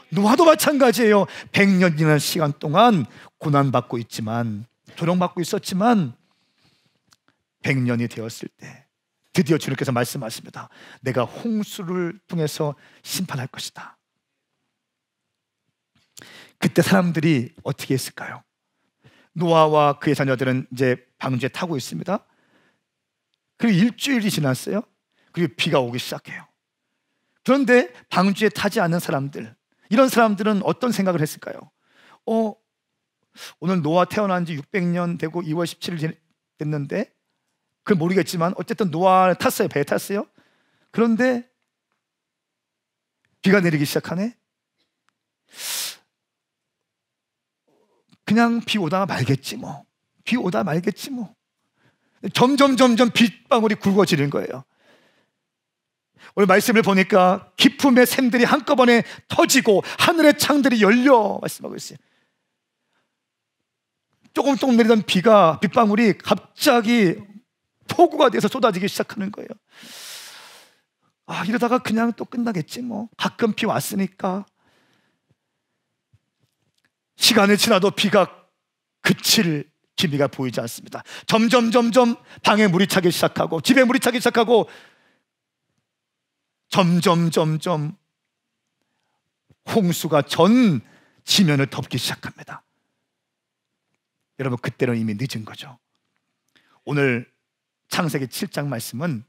노아도 마찬가지예요. 100년이라는 시간 동안 고난받고 있지만, 조롱받고 있었지만 100년이 되었을 때 드디어 주님께서 말씀하십니다. 내가 홍수를 통해서 심판할 것이다. 그때 사람들이 어떻게 했을까요? 노아와 그의 자녀들은 이제 방주에 타고 있습니다. 그리고 일주일이 지났어요. 그리고 비가 오기 시작해요. 그런데 방주에 타지 않는 사람들, 이런 사람들은 어떤 생각을 했을까요? 오늘 노아 태어난 지 600년 되고 2월 17일 됐는데, 그걸 모르겠지만 어쨌든 노아를 탔어요. 배에 탔어요. 그런데 비가 내리기 시작하네. 그냥 비 오다가 말겠지 뭐. 비 오다 말겠지 뭐. 점점 빗방울이 굵어지는 거예요. 오늘 말씀을 보니까 기품의 샘들이 한꺼번에 터지고 하늘의 창들이 열려 말씀하고 있어요. 조금 내리던 빗방울이 갑자기 폭우가 돼서 쏟아지기 시작하는 거예요. 이러다가 그냥 또 끝나겠지 뭐. 가끔 비 왔으니까. 시간이 지나도 비가 그칠 기미가 보이지 않습니다. 점점 방에 물이 차기 시작하고 집에 물이 차기 시작하고 점점 홍수가 전 지면을 덮기 시작합니다. 여러분, 그때는 이미 늦은 거죠. 오늘 창세기 7장 말씀은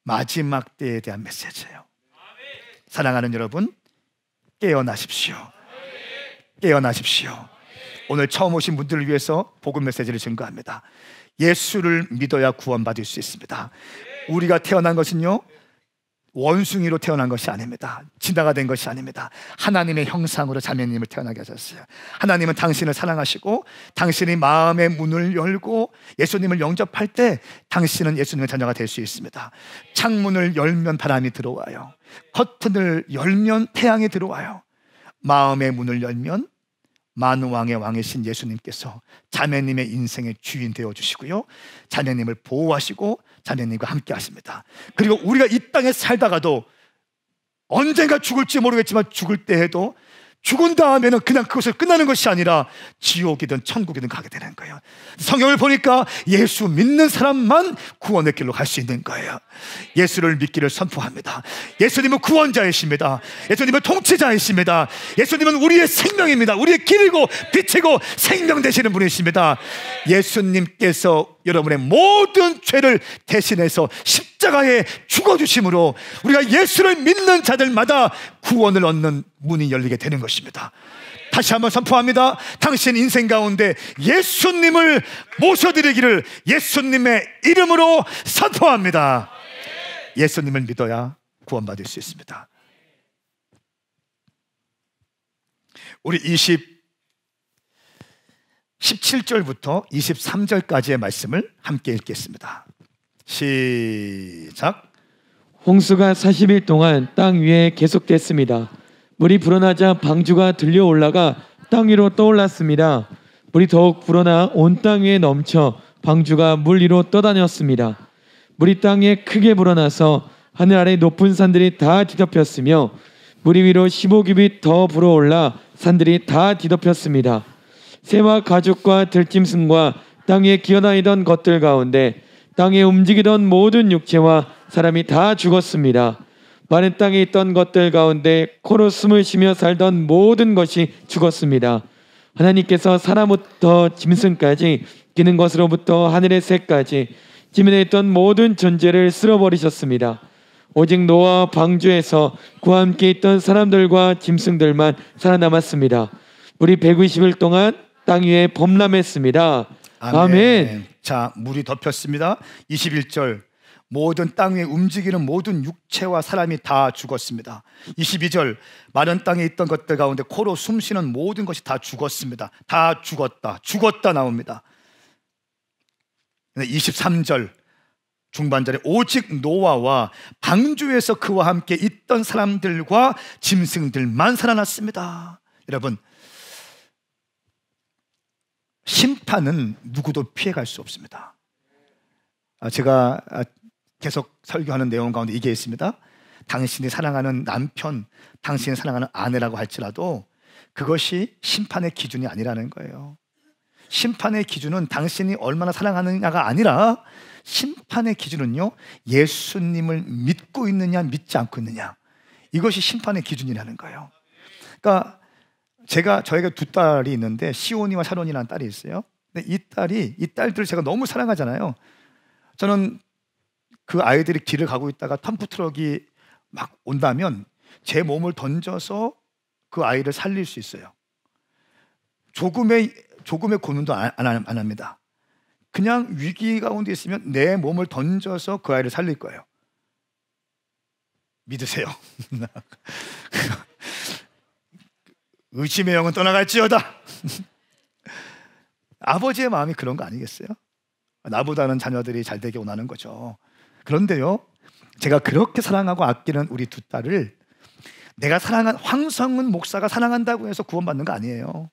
마지막 때에 대한 메시지예요. 사랑하는 여러분, 깨어나십시오. 깨어나십시오. 오늘 처음 오신 분들을 위해서 복음 메시지를 증거합니다. 예수를 믿어야 구원받을 수 있습니다. 우리가 태어난 것은요, 원숭이로 태어난 것이 아닙니다. 진화가 된 것이 아닙니다. 하나님의 형상으로 자매님을 태어나게 하셨어요. 하나님은 당신을 사랑하시고 당신이 마음의 문을 열고 예수님을 영접할 때 당신은 예수님의 자녀가 될 수 있습니다. 창문을 열면 바람이 들어와요. 커튼을 열면 태양이 들어와요. 마음의 문을 열면 만왕의 왕이신 예수님께서 자매님의 인생의 주인 되어주시고요, 자매님을 보호하시고 자매님과 함께 하십니다. 그리고 우리가 이 땅에 살다가도 언젠가 죽을지 모르겠지만 죽을 때에도 죽은 다음에는 그냥 그것을 끝나는 것이 아니라 지옥이든 천국이든 가게 되는 거예요. 성경을 보니까 예수 믿는 사람만 구원의 길로 갈 수 있는 거예요. 예수를 믿기를 선포합니다. 예수님은 구원자이십니다. 예수님은 통치자이십니다. 예수님은 우리의 생명입니다. 우리의 길이고 빛이고 생명 되시는 분이십니다. 예수님께서 여러분의 모든 죄를 대신해서 십자가에 죽어주심으로 우리가 예수를 믿는 자들마다 구원을 얻는 문이 열리게 되는 것입니다. 다시 한번 선포합니다. 당신 인생 가운데 예수님을 모셔드리기를 예수님의 이름으로 선포합니다. 예수님을 믿어야 구원받을 수 있습니다. 우리 17절부터 23절까지의 말씀을 함께 읽겠습니다. 시작. 홍수가 40일 동안 땅 위에 계속됐습니다. 물이 불어나자 방주가 들려 올라가 땅 위로 떠올랐습니다. 물이 더욱 불어나 온 땅 위에 넘쳐 방주가 물 위로 떠다녔습니다. 물이 땅에 크게 불어나서 하늘 아래 높은 산들이 다 뒤덮였으며 물이 위로 15규빗 더 불어올라 산들이 다 뒤덮였습니다. 새와 가죽과 들짐승과 땅 위에 기어다니던 것들 가운데 땅에 움직이던 모든 육체와 사람이 다 죽었습니다. 마른 땅에 있던 것들 가운데 코로 숨을 쉬며 살던 모든 것이 죽었습니다. 하나님께서 사람부터 짐승까지 기는 것으로부터 하늘의 새까지 지면에 있던 모든 존재를 쓸어버리셨습니다. 오직 노아와 방주에서 그와 함께 있던 사람들과 짐승들만 살아남았습니다. 물이 120일 동안 땅 위에 범람했습니다. 아멘. 자, 물이 덮였습니다. 21절. 모든 땅 위에 움직이는 모든 육체와 사람이 다 죽었습니다. 22절. 마른 땅에 있던 것들 가운데 코로 숨쉬는 모든 것이 다 죽었습니다. 다 죽었다 나옵니다. 23절 중반절에 오직 노아와 방주에서 그와 함께 있던 사람들과 짐승들만 살아났습니다. 여러분, 심판은 누구도 피해갈 수 없습니다. 제가 계속 설교하는 내용 가운데 이게 있습니다. 당신이 사랑하는 남편, 당신이 사랑하는 아내라고 할지라도 그것이 심판의 기준이 아니라는 거예요. 심판의 기준은 당신이 얼마나 사랑하느냐가 아니라 심판의 기준은요, 예수님을 믿고 있느냐 믿지 않고 있느냐, 이것이 심판의 기준이라는 거예요. 그러니까 저희가 두 딸이 있는데 시온이와 샤론이라는 딸이 있어요. 근데 이 딸들을 제가 너무 사랑하잖아요. 저는 그 아이들이 길을 가고 있다가 덤프트럭이 막 온다면 제 몸을 던져서 그 아이를 살릴 수 있어요. 조금의 고민도 안 합니다. 그냥 위기 가운데 있으면 내 몸을 던져서 그 아이를 살릴 거예요. 믿으세요. 의심의 영은 떠나갈지어다. 아버지의 마음이 그런 거 아니겠어요? 나보다는 자녀들이 잘 되게 원하는 거죠. 그런데요, 제가 그렇게 사랑하고 아끼는 우리 두 딸을 내가 사랑한 황성은 목사가 사랑한다고 해서 구원받는 거 아니에요.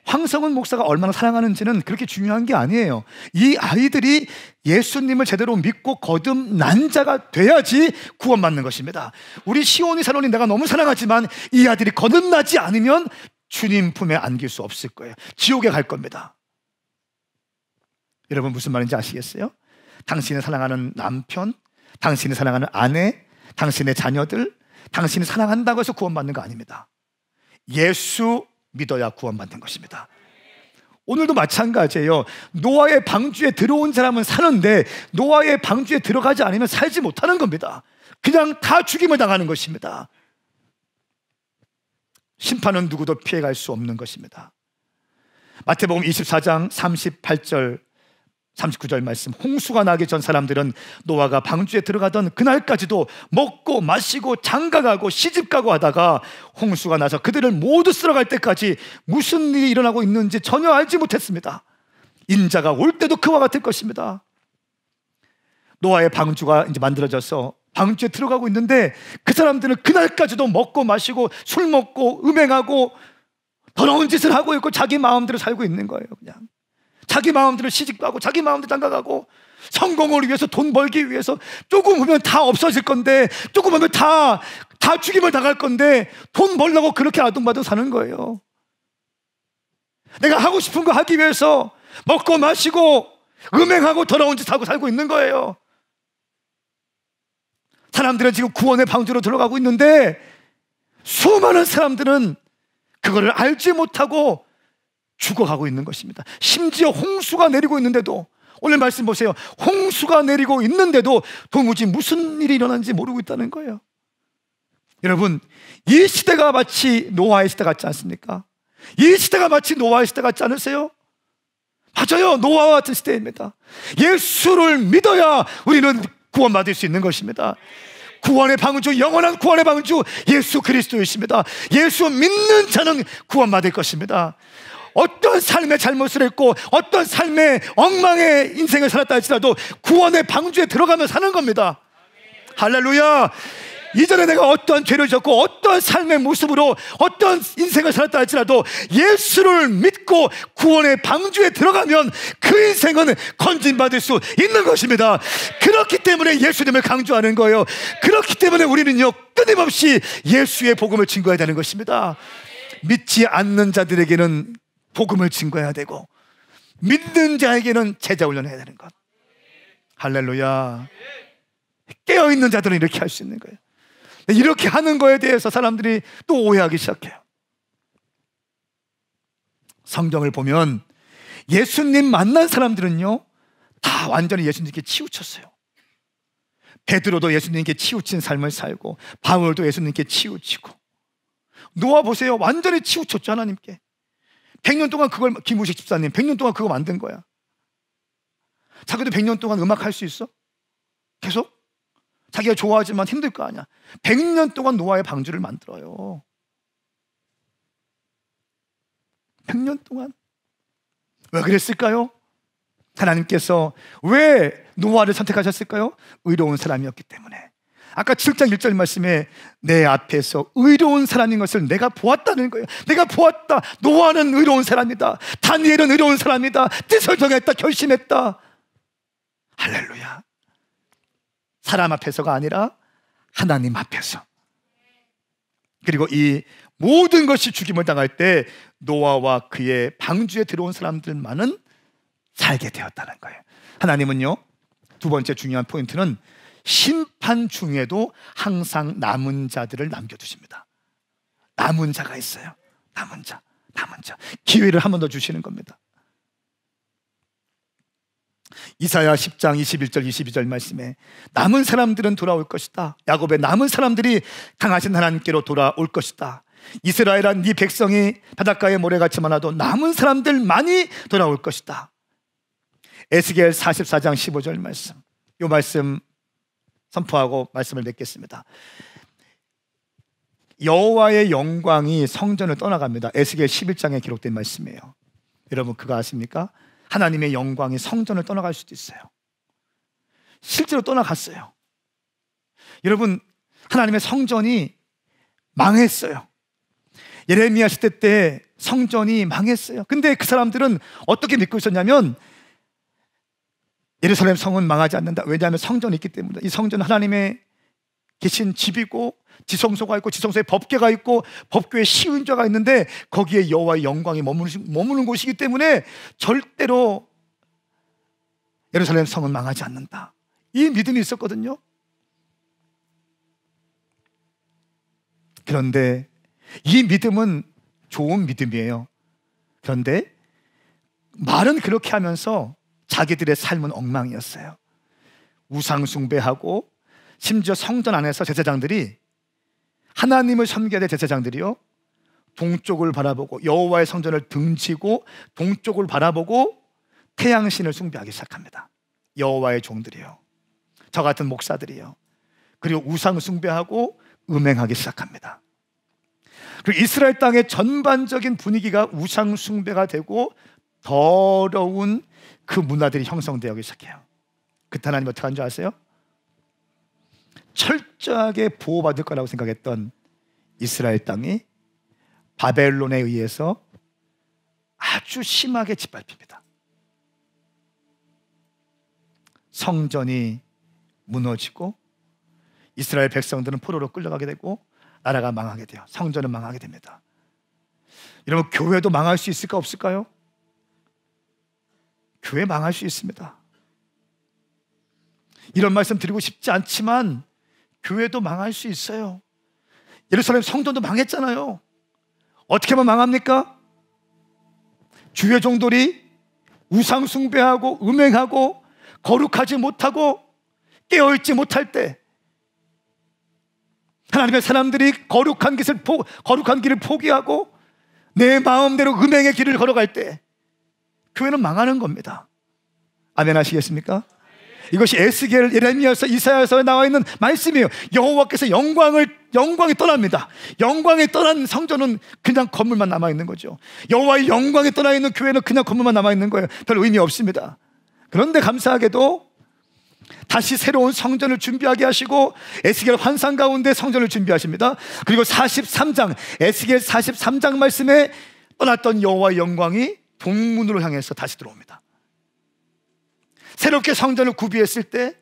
황성은 목사가 얼마나 사랑하는지는 그렇게 중요한 게 아니에요. 이 아이들이 예수님을 제대로 믿고 거듭난 자가 돼야지 구원받는 것입니다. 우리 시온이 사론이 내가 너무 사랑하지만 이 아들이 거듭나지 않으면 주님 품에 안길 수 없을 거예요. 지옥에 갈 겁니다. 여러분 무슨 말인지 아시겠어요? 당신이 사랑하는 남편, 당신이 사랑하는 아내, 당신의 자녀들, 당신이 사랑한다고 해서 구원받는 거 아닙니다. 예수 믿어야 구원받는 것입니다. 오늘도 마찬가지예요. 노아의 방주에 들어온 사람은 사는데 노아의 방주에 들어가지 않으면 살지 못하는 겁니다. 그냥 다 죽임을 당하는 것입니다. 심판은 누구도 피해갈 수 없는 것입니다. 마태복음 24장 38절 39절 말씀, 홍수가 나기 전 사람들은 노아가 방주에 들어가던 그날까지도 먹고 마시고 장가가고 시집가고 하다가 홍수가 나서 그들을 모두 쓸어갈 때까지 무슨 일이 일어나고 있는지 전혀 알지 못했습니다. 인자가 올 때도 그와 같을 것입니다. 노아의 방주가 이제 만들어져서 방주에 들어가고 있는데 그 사람들은 그날까지도 먹고 마시고 술 먹고 음행하고 더러운 짓을 하고 있고 자기 마음대로 살고 있는 거예요. 그냥 자기 마음대로 시집가고 자기 마음대로 장가가고 성공을 위해서 돈 벌기 위해서 조금 하면 다 없어질 건데 조금 하면 다 죽임을 당할 건데 돈 벌려고 그렇게 아둥바둥 사는 거예요. 내가 하고 싶은 거 하기 위해서 먹고 마시고 음행하고 더러운 짓 하고 살고 있는 거예요. 사람들은 지금 구원의 방주로 들어가고 있는데 수많은 사람들은 그거를 알지 못하고 죽어가고 있는 것입니다. 심지어 홍수가 내리고 있는데도, 오늘 말씀 보세요. 홍수가 내리고 있는데도 도무지 무슨 일이 일어나는지 모르고 있다는 거예요. 여러분, 이 시대가 마치 노아의 시대 같지 않습니까? 이 시대가 마치 노아의 시대 같지 않으세요? 맞아요. 노아와 같은 시대입니다. 예수를 믿어야 우리는 구원받을 수 있는 것입니다. 구원의 방주, 영원한 구원의 방주 예수 그리스도이십니다. 예수 믿는 자는 구원받을 것입니다. 어떤 삶의 잘못을 했고 어떤 삶의 엉망의 인생을 살았다 할지라도 구원의 방주에 들어가면 사는 겁니다. 할렐루야. 이전에 내가 어떤 죄를 졌고 어떤 삶의 모습으로 어떤 인생을 살았다 할지라도 예수를 믿고 구원의 방주에 들어가면 그 인생은 건진받을 수 있는 것입니다. 그렇기 때문에 예수님을 강조하는 거예요. 그렇기 때문에 우리는요, 끊임없이 예수의 복음을 증거해야 되는 것입니다. 믿지 않는 자들에게는 복음을 증거해야 되고 믿는 자에게는 제자 훈련해야 되는 것. 할렐루야. 깨어있는 자들은 이렇게 할 수 있는 거예요. 이렇게 하는 거에 대해서 사람들이 또 오해하기 시작해요. 성경을 보면 예수님 만난 사람들은요, 다 완전히 예수님께 치우쳤어요. 베드로도 예수님께 치우친 삶을 살고 바울도 예수님께 치우치고, 노아 보세요. 완전히 치우쳤죠. 하나님께 100년 동안 그걸, 김우식 집사님 100년 동안 그거 만든 거야. 자기도 100년 동안 음악 할 수 있어? 계속? 자기가 좋아하지만 힘들 거 아니야. 100년 동안 노아의 방주를 만들어요. 100년 동안. 왜 그랬을까요? 하나님께서 왜 노아를 선택하셨을까요? 의로운 사람이었기 때문에. 아까 7장 1절 말씀에 내 앞에서 의로운 사람인 것을 내가 보았다는 거예요. 내가 보았다. 노아는 의로운 사람이다. 다니엘은 의로운 사람이다. 뜻을 정했다. 결심했다. 할렐루야. 사람 앞에서가 아니라 하나님 앞에서. 그리고 이 모든 것이 죽임을 당할 때 노아와 그의 방주에 들어온 사람들만은 살게 되었다는 거예요. 하나님은요, 두 번째 중요한 포인트는 심판 중에도 항상 남은 자들을 남겨두십니다. 남은 자가 있어요. 남은 자. 기회를 한 번 더 주시는 겁니다. 이사야 10장 21절 22절 말씀에 남은 사람들은 돌아올 것이다. 야곱의 남은 사람들이 강하신 하나님께로 돌아올 것이다. 이스라엘아, 네 백성이 바닷가의 모래같이 많아도 남은 사람들만이 돌아올 것이다. 에스겔 44장 15절 말씀, 이 말씀 선포하고 말씀을 맺겠습니다. 여호와의 영광이 성전을 떠나갑니다. 에스겔 11장에 기록된 말씀이에요. 여러분 그거 아십니까? 하나님의 영광이 성전을 떠나갈 수도 있어요. 실제로 떠나갔어요. 여러분, 하나님의 성전이 망했어요. 예레미야 시대 때 성전이 망했어요. 근데 그 사람들은 어떻게 믿고 있었냐면, 예루살렘 성은 망하지 않는다. 왜냐하면 성전이 있기 때문에. 이 성전은 하나님의 계신 집이고, 지성소가 있고, 지성소에 법궤가 있고, 법궤에 시은좌가 있는데 거기에 여호와의 영광이 머무는 곳이기 때문에 절대로 예루살렘 성은 망하지 않는다. 이 믿음이 있었거든요. 그런데 이 믿음은 좋은 믿음이에요. 그런데 말은 그렇게 하면서 자기들의 삶은 엉망이었어요. 우상 숭배하고, 심지어 성전 안에서 제사장들이, 하나님을 섬겨야 될 제사장들이요, 동쪽을 바라보고 여호와의 성전을 등지고 동쪽을 바라보고 태양신을 숭배하기 시작합니다. 여호와의 종들이요, 저 같은 목사들이요. 그리고 우상 숭배하고 음행하기 시작합니다. 그리고 이스라엘 땅의 전반적인 분위기가 우상 숭배가 되고 더러운 그 문화들이 형성되기 시작해요. 그때 하나님 어떻게 한 줄 아세요? 철저하게 보호받을 거라고 생각했던 이스라엘 땅이 바벨론에 의해서 아주 심하게 짓밟힙니다. 성전이 무너지고 이스라엘 백성들은 포로로 끌려가게 되고 나라가 망하게 돼요. 성전은 망하게 됩니다. 여러분, 교회도 망할 수 있을까 없을까요? 교회 망할 수 있습니다. 이런 말씀 드리고 싶지 않지만 교회도 망할 수 있어요. 예루살렘 성전도 망했잖아요. 어떻게 하면 망합니까? 주의 종들이 우상 숭배하고 음행하고 거룩하지 못하고 깨어있지 못할 때, 하나님의 사람들이 거룩한 길을 포기하고 내 마음대로 음행의 길을 걸어갈 때 교회는 망하는 겁니다. 아멘 하시겠습니까? 이것이 에스겔, 예레미야서, 이사야서에 나와 있는 말씀이에요. 여호와께서 영광이 떠납니다. 영광이 떠난 성전은 그냥 건물만 남아있는 거죠. 여호와의 영광이 떠나 있는 교회는 그냥 건물만 남아있는 거예요. 별 의미 없습니다. 그런데 감사하게도 다시 새로운 성전을 준비하게 하시고 에스겔 환상 가운데 성전을 준비하십니다. 그리고 43장, 에스겔 43장 말씀에 떠났던 여호와의 영광이 동문으로 향해서 다시 들어옵니다. 새롭게 성전을 구비했을 때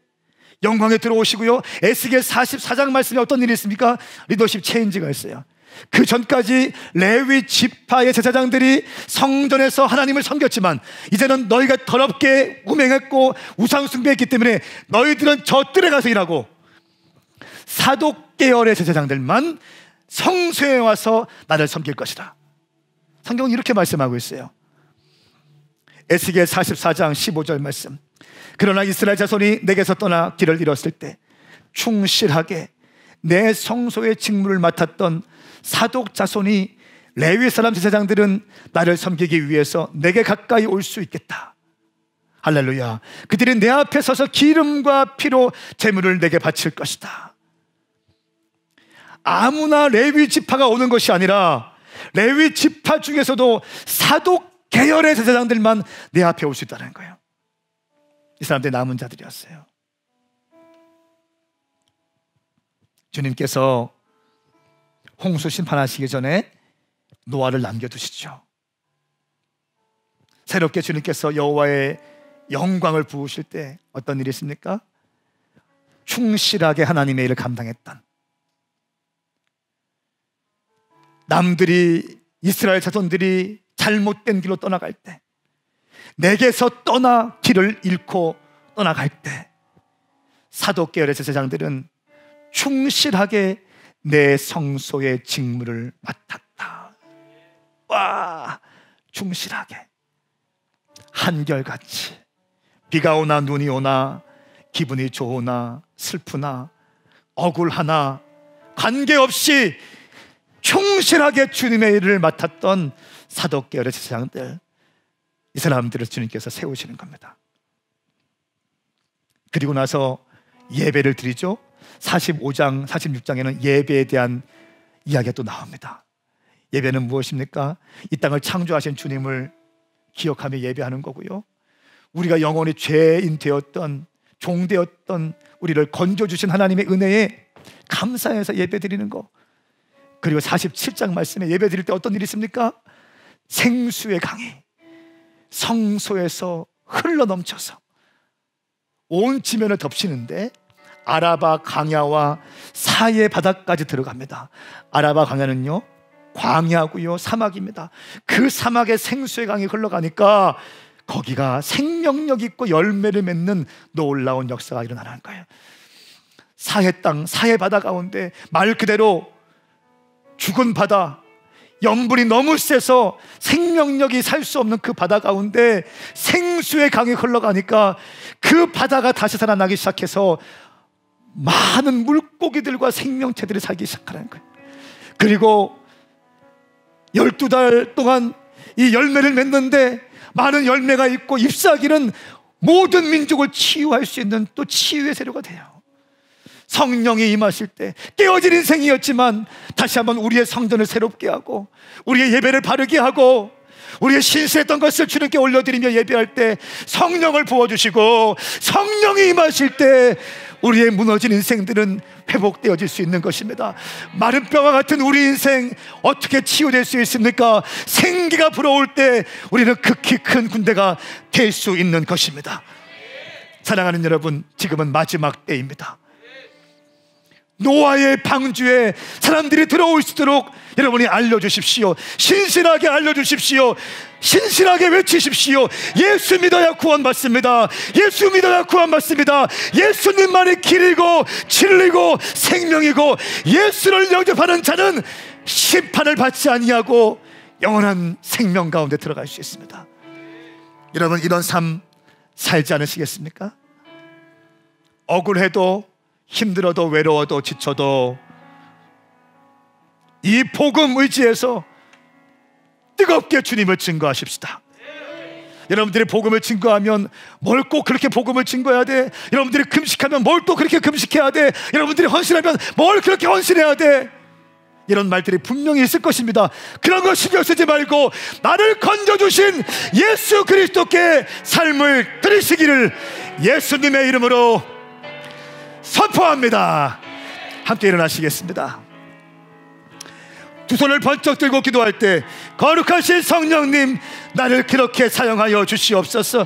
영광에 들어오시고요, 에스겔 44장 말씀에 어떤 일이 있습니까? 리더십 체인지가 있어요. 그 전까지 레위 지파의 제사장들이 성전에서 하나님을 섬겼지만 이제는 너희가 더럽게 음행했고 우상 숭배했기 때문에 너희들은 저 뜰에 가서 일하고 사독 계열의 제사장들만 성소에 와서 나를 섬길 것이다. 성경은 이렇게 말씀하고 있어요. 에스겔 44장 15절 말씀. 그러나 이스라엘 자손이 내게서 떠나 길을 잃었을 때 충실하게 내 성소의 직무를 맡았던 사독 자손이, 레위 사람 제사장들은 나를 섬기기 위해서 내게 가까이 올 수 있겠다. 할렐루야. 그들이 내 앞에 서서 기름과 피로 제물을 내게 바칠 것이다. 아무나 레위 지파가 오는 것이 아니라 레위 지파 중에서도 사독 계열의 제사장들만 내 앞에 올 수 있다는 거예요. 이 사람들이 남은 자들이었어요. 주님께서 홍수 심판하시기 전에 노아를 남겨두시죠. 새롭게 주님께서 여호와의 영광을 부으실 때 어떤 일이 있습니까? 충실하게 하나님의 일을 감당했던, 남들이, 이스라엘 자손들이 잘못된 길로 떠나갈 때, 내게서 떠나 길을 잃고 떠나갈 때 사독 계열의 제사장들은 충실하게 내 성소의 직무를 맡았다. 와, 충실하게, 한결같이 비가 오나 눈이 오나 기분이 좋으나 슬프나 억울하나 관계없이 충실하게 주님의 일을 맡았던 사독 계열의 제사장들, 이 사람들을 주님께서 세우시는 겁니다. 그리고 나서 예배를 드리죠. 45장, 46장에는 예배에 대한 이야기가 또 나옵니다. 예배는 무엇입니까? 이 땅을 창조하신 주님을 기억하며 예배하는 거고요, 우리가 영원히 죄인 되었던, 종 되었던 우리를 건져주신 하나님의 은혜에 감사해서 예배드리는 거. 그리고 47장 말씀에 예배드릴 때 어떤 일이 있습니까? 생수의 강이 성소에서 흘러넘쳐서 온 지면을 덮치는데 아라바 광야와 사이의 바다까지 들어갑니다. 아라바 광야는요, 광야고요, 사막입니다. 그 사막에 생수의 강이 흘러가니까 거기가 생명력 있고 열매를 맺는 놀라운 역사가 일어나는 거예요. 사해 땅, 사해 바다 가운데 말 그대로 죽은 바다, 염분이 너무 세서 생명력이 살 수 없는 그 바다 가운데 생수의 강이 흘러가니까 그 바다가 다시 살아나기 시작해서 많은 물고기들과 생명체들이 살기 시작하는 거예요. 그리고 12달 동안 이 열매를 맺는데 많은 열매가 있고 잎사귀는 모든 민족을 치유할 수 있는 또 치유의 재료가 돼요. 성령이 임하실 때 깨어진 인생이었지만 다시 한번 우리의 성전을 새롭게 하고 우리의 예배를 바르게 하고 우리의 신실했던 것을 주님께 올려드리며 예배할 때 성령을 부어주시고 성령이 임하실 때 우리의 무너진 인생들은 회복되어질 수 있는 것입니다. 마른 뼈와 같은 우리 인생 어떻게 치유될 수 있습니까? 생기가 불어올 때 우리는 극히 큰 군대가 될 수 있는 것입니다. 사랑하는 여러분, 지금은 마지막 때입니다. 노아의 방주에 사람들이 들어올 수 있도록 여러분이 알려주십시오. 신실하게 알려주십시오. 신실하게 외치십시오. 예수 믿어야 구원받습니다. 예수 믿어야 구원받습니다. 예수님만이 길이고 진리고 생명이고 예수를 영접하는 자는 심판을 받지 아니하고 영원한 생명 가운데 들어갈 수 있습니다. 여러분, 이런 삶 살지 않으시겠습니까? 억울해도 힘들어도 외로워도 지쳐도 이 복음 의지해서 뜨겁게 주님을 증거하십시다. 여러분들이 복음을 증거하면 뭘 꼭 그렇게 복음을 증거해야 돼? 여러분들이 금식하면 뭘 또 그렇게 금식해야 돼? 여러분들이 헌신하면 뭘 그렇게 헌신해야 돼? 이런 말들이 분명히 있을 것입니다. 그런 거 신경 쓰지 말고 나를 건져주신 예수 그리스도께 삶을 드리시기를 예수님의 이름으로 선포합니다. 함께 일어나시겠습니다. 두 손을 번쩍 들고 기도할 때 거룩하신 성령님, 나를 그렇게 사용하여 주시옵소서.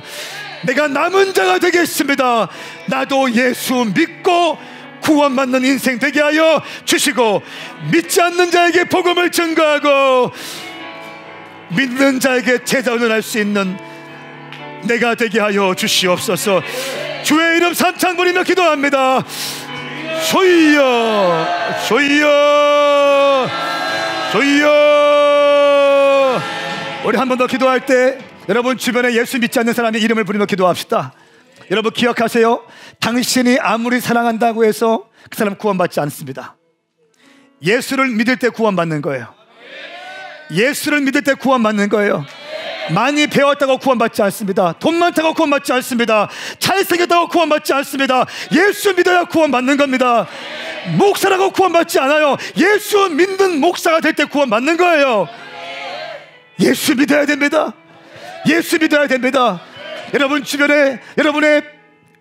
내가 남은 자가 되겠습니다. 나도 예수 믿고 구원받는 인생 되게 하여 주시고 믿지 않는 자에게 복음을 증거하고 믿는 자에게 제자훈을 할 수 있는 내가 되게 하여 주시옵소서. 주의 이름 삼창 부리며 기도합니다. 주여 주여 주여. 우리 한 번 더 기도할 때 여러분 주변에 예수 믿지 않는 사람의 이름을 부리며 기도합시다. 여러분 기억하세요. 당신이 아무리 사랑한다고 해서 그 사람 구원받지 않습니다. 예수를 믿을 때 구원받는 거예요. 예수를 믿을 때 구원받는 거예요. 많이 배웠다고 구원받지 않습니다. 돈 많다고 구원받지 않습니다. 잘생겼다고 구원받지 않습니다. 예수 믿어야 구원받는 겁니다. 목사라고 구원받지 않아요. 예수 믿는 목사가 될 때 구원받는 거예요. 예수 믿어야 됩니다. 예수 믿어야 됩니다. 여러분 주변에 여러분의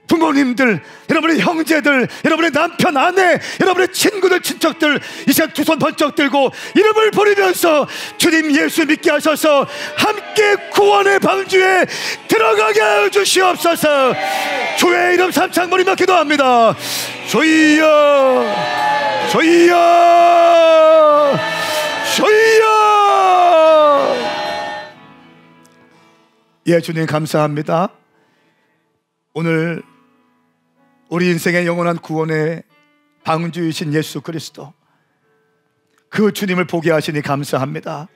부모님들, 여러분의 형제들, 여러분의 남편, 아내, 여러분의 친구들, 친척들 이 시간 두 손 번쩍 들고 이름을 부르면서 주님 예수 믿게 하셔서 함께 구원의 방주에 들어가게 하여 주시옵소서. 주의 이름 삼창 부리며 기도합니다. 주여 주여 주여. 예, 주님 감사합니다. 오늘 우리 인생의 영원한 구원의 방주이신 예수 그리스도, 그 주님을 보게 하시니 감사합니다.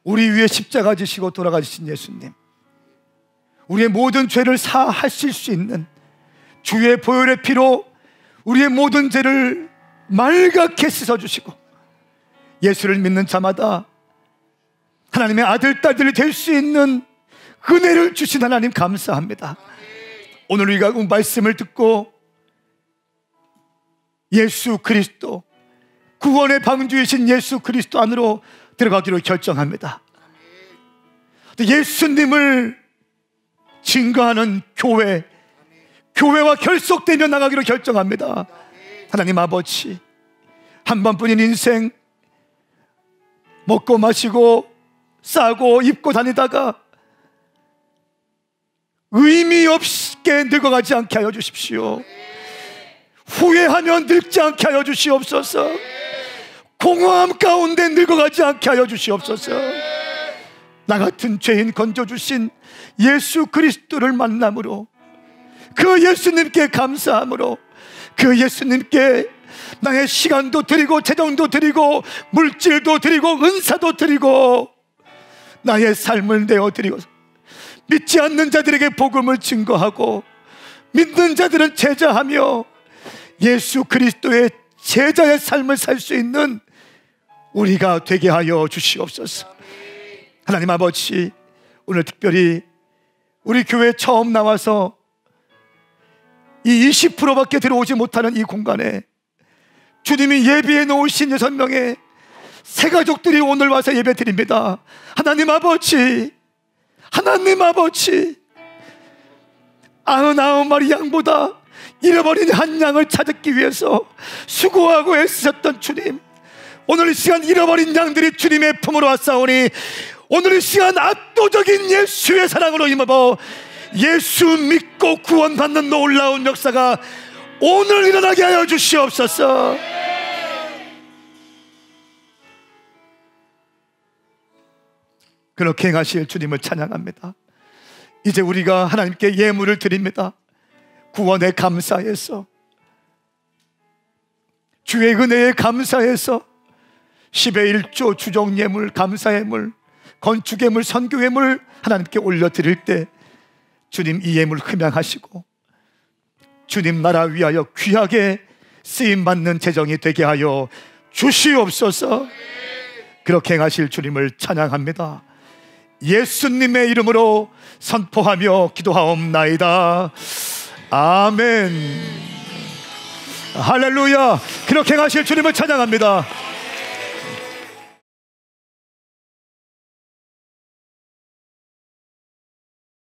우리 위에 십자가 지시고 돌아가신 예수님, 우리의 모든 죄를 사하실 수 있는 주의 보혈의 피로 우리의 모든 죄를 맑게 씻어주시고 예수를 믿는 자마다 하나님의 아들, 딸들이 될 수 있는 은혜를 주신 하나님 감사합니다. 오늘 우리가 말씀을 듣고 예수 그리스도, 구원의 방주이신 예수 그리스도 안으로 들어가기로 결정합니다. 예수님을 증거하는 교회와 결속되며 나가기로 결정합니다. 하나님 아버지, 한 번뿐인 인생 먹고 마시고 싸고 입고 다니다가 의미 없게 늙어가지 않게 하여 주십시오. 후회하며 늙지 않게 하여 주시옵소서. 공허함 가운데 늙어가지 않게 하여 주시옵소서. 나 같은 죄인 건져주신 예수 그리스도를 만남으로, 그 예수님께 감사함으로, 그 예수님께 나의 시간도 드리고 재정도 드리고 물질도 드리고 은사도 드리고 나의 삶을 내어드리고, 믿지 않는 자들에게 복음을 증거하고 믿는 자들은 제자하며 예수 그리스도의 제자의 삶을 살 수 있는 우리가 되게 하여 주시옵소서. 하나님 아버지, 오늘 특별히 우리 교회 처음 나와서 이 20%밖에 들어오지 못하는 이 공간에 주님이 예비해 놓으신 6명의 새 가족들이 오늘 와서 예배 드립니다. 하나님 아버지, 하나님 아버지, 99마리 양보다 잃어버린 한 양을 찾기 위해서 수고하고 애쓰셨던 주님, 오늘 이 시간 잃어버린 양들이 주님의 품으로 왔사오니 오늘 이 시간 압도적인 예수의 사랑으로 임하여 예수 믿고 구원받는 놀라운 역사가 오늘 일어나게 하여 주시옵소서. 그렇게 행하실 주님을 찬양합니다. 이제 우리가 하나님께 예물을 드립니다. 구원에 감사해서, 주의 은혜에 감사해서 10의 1조 주정예물, 감사예물, 건축예물, 선교예물 하나님께 올려드릴 때 주님 이 예물 흠양하시고 주님 나라 위하여 귀하게 쓰임받는 재정이 되게 하여 주시옵소서. 그렇게 행하실 주님을 찬양합니다. 예수님의 이름으로 선포하며 기도하옵나이다. 아멘. 할렐루야. 그렇게 행하실 주님을 찬양합니다.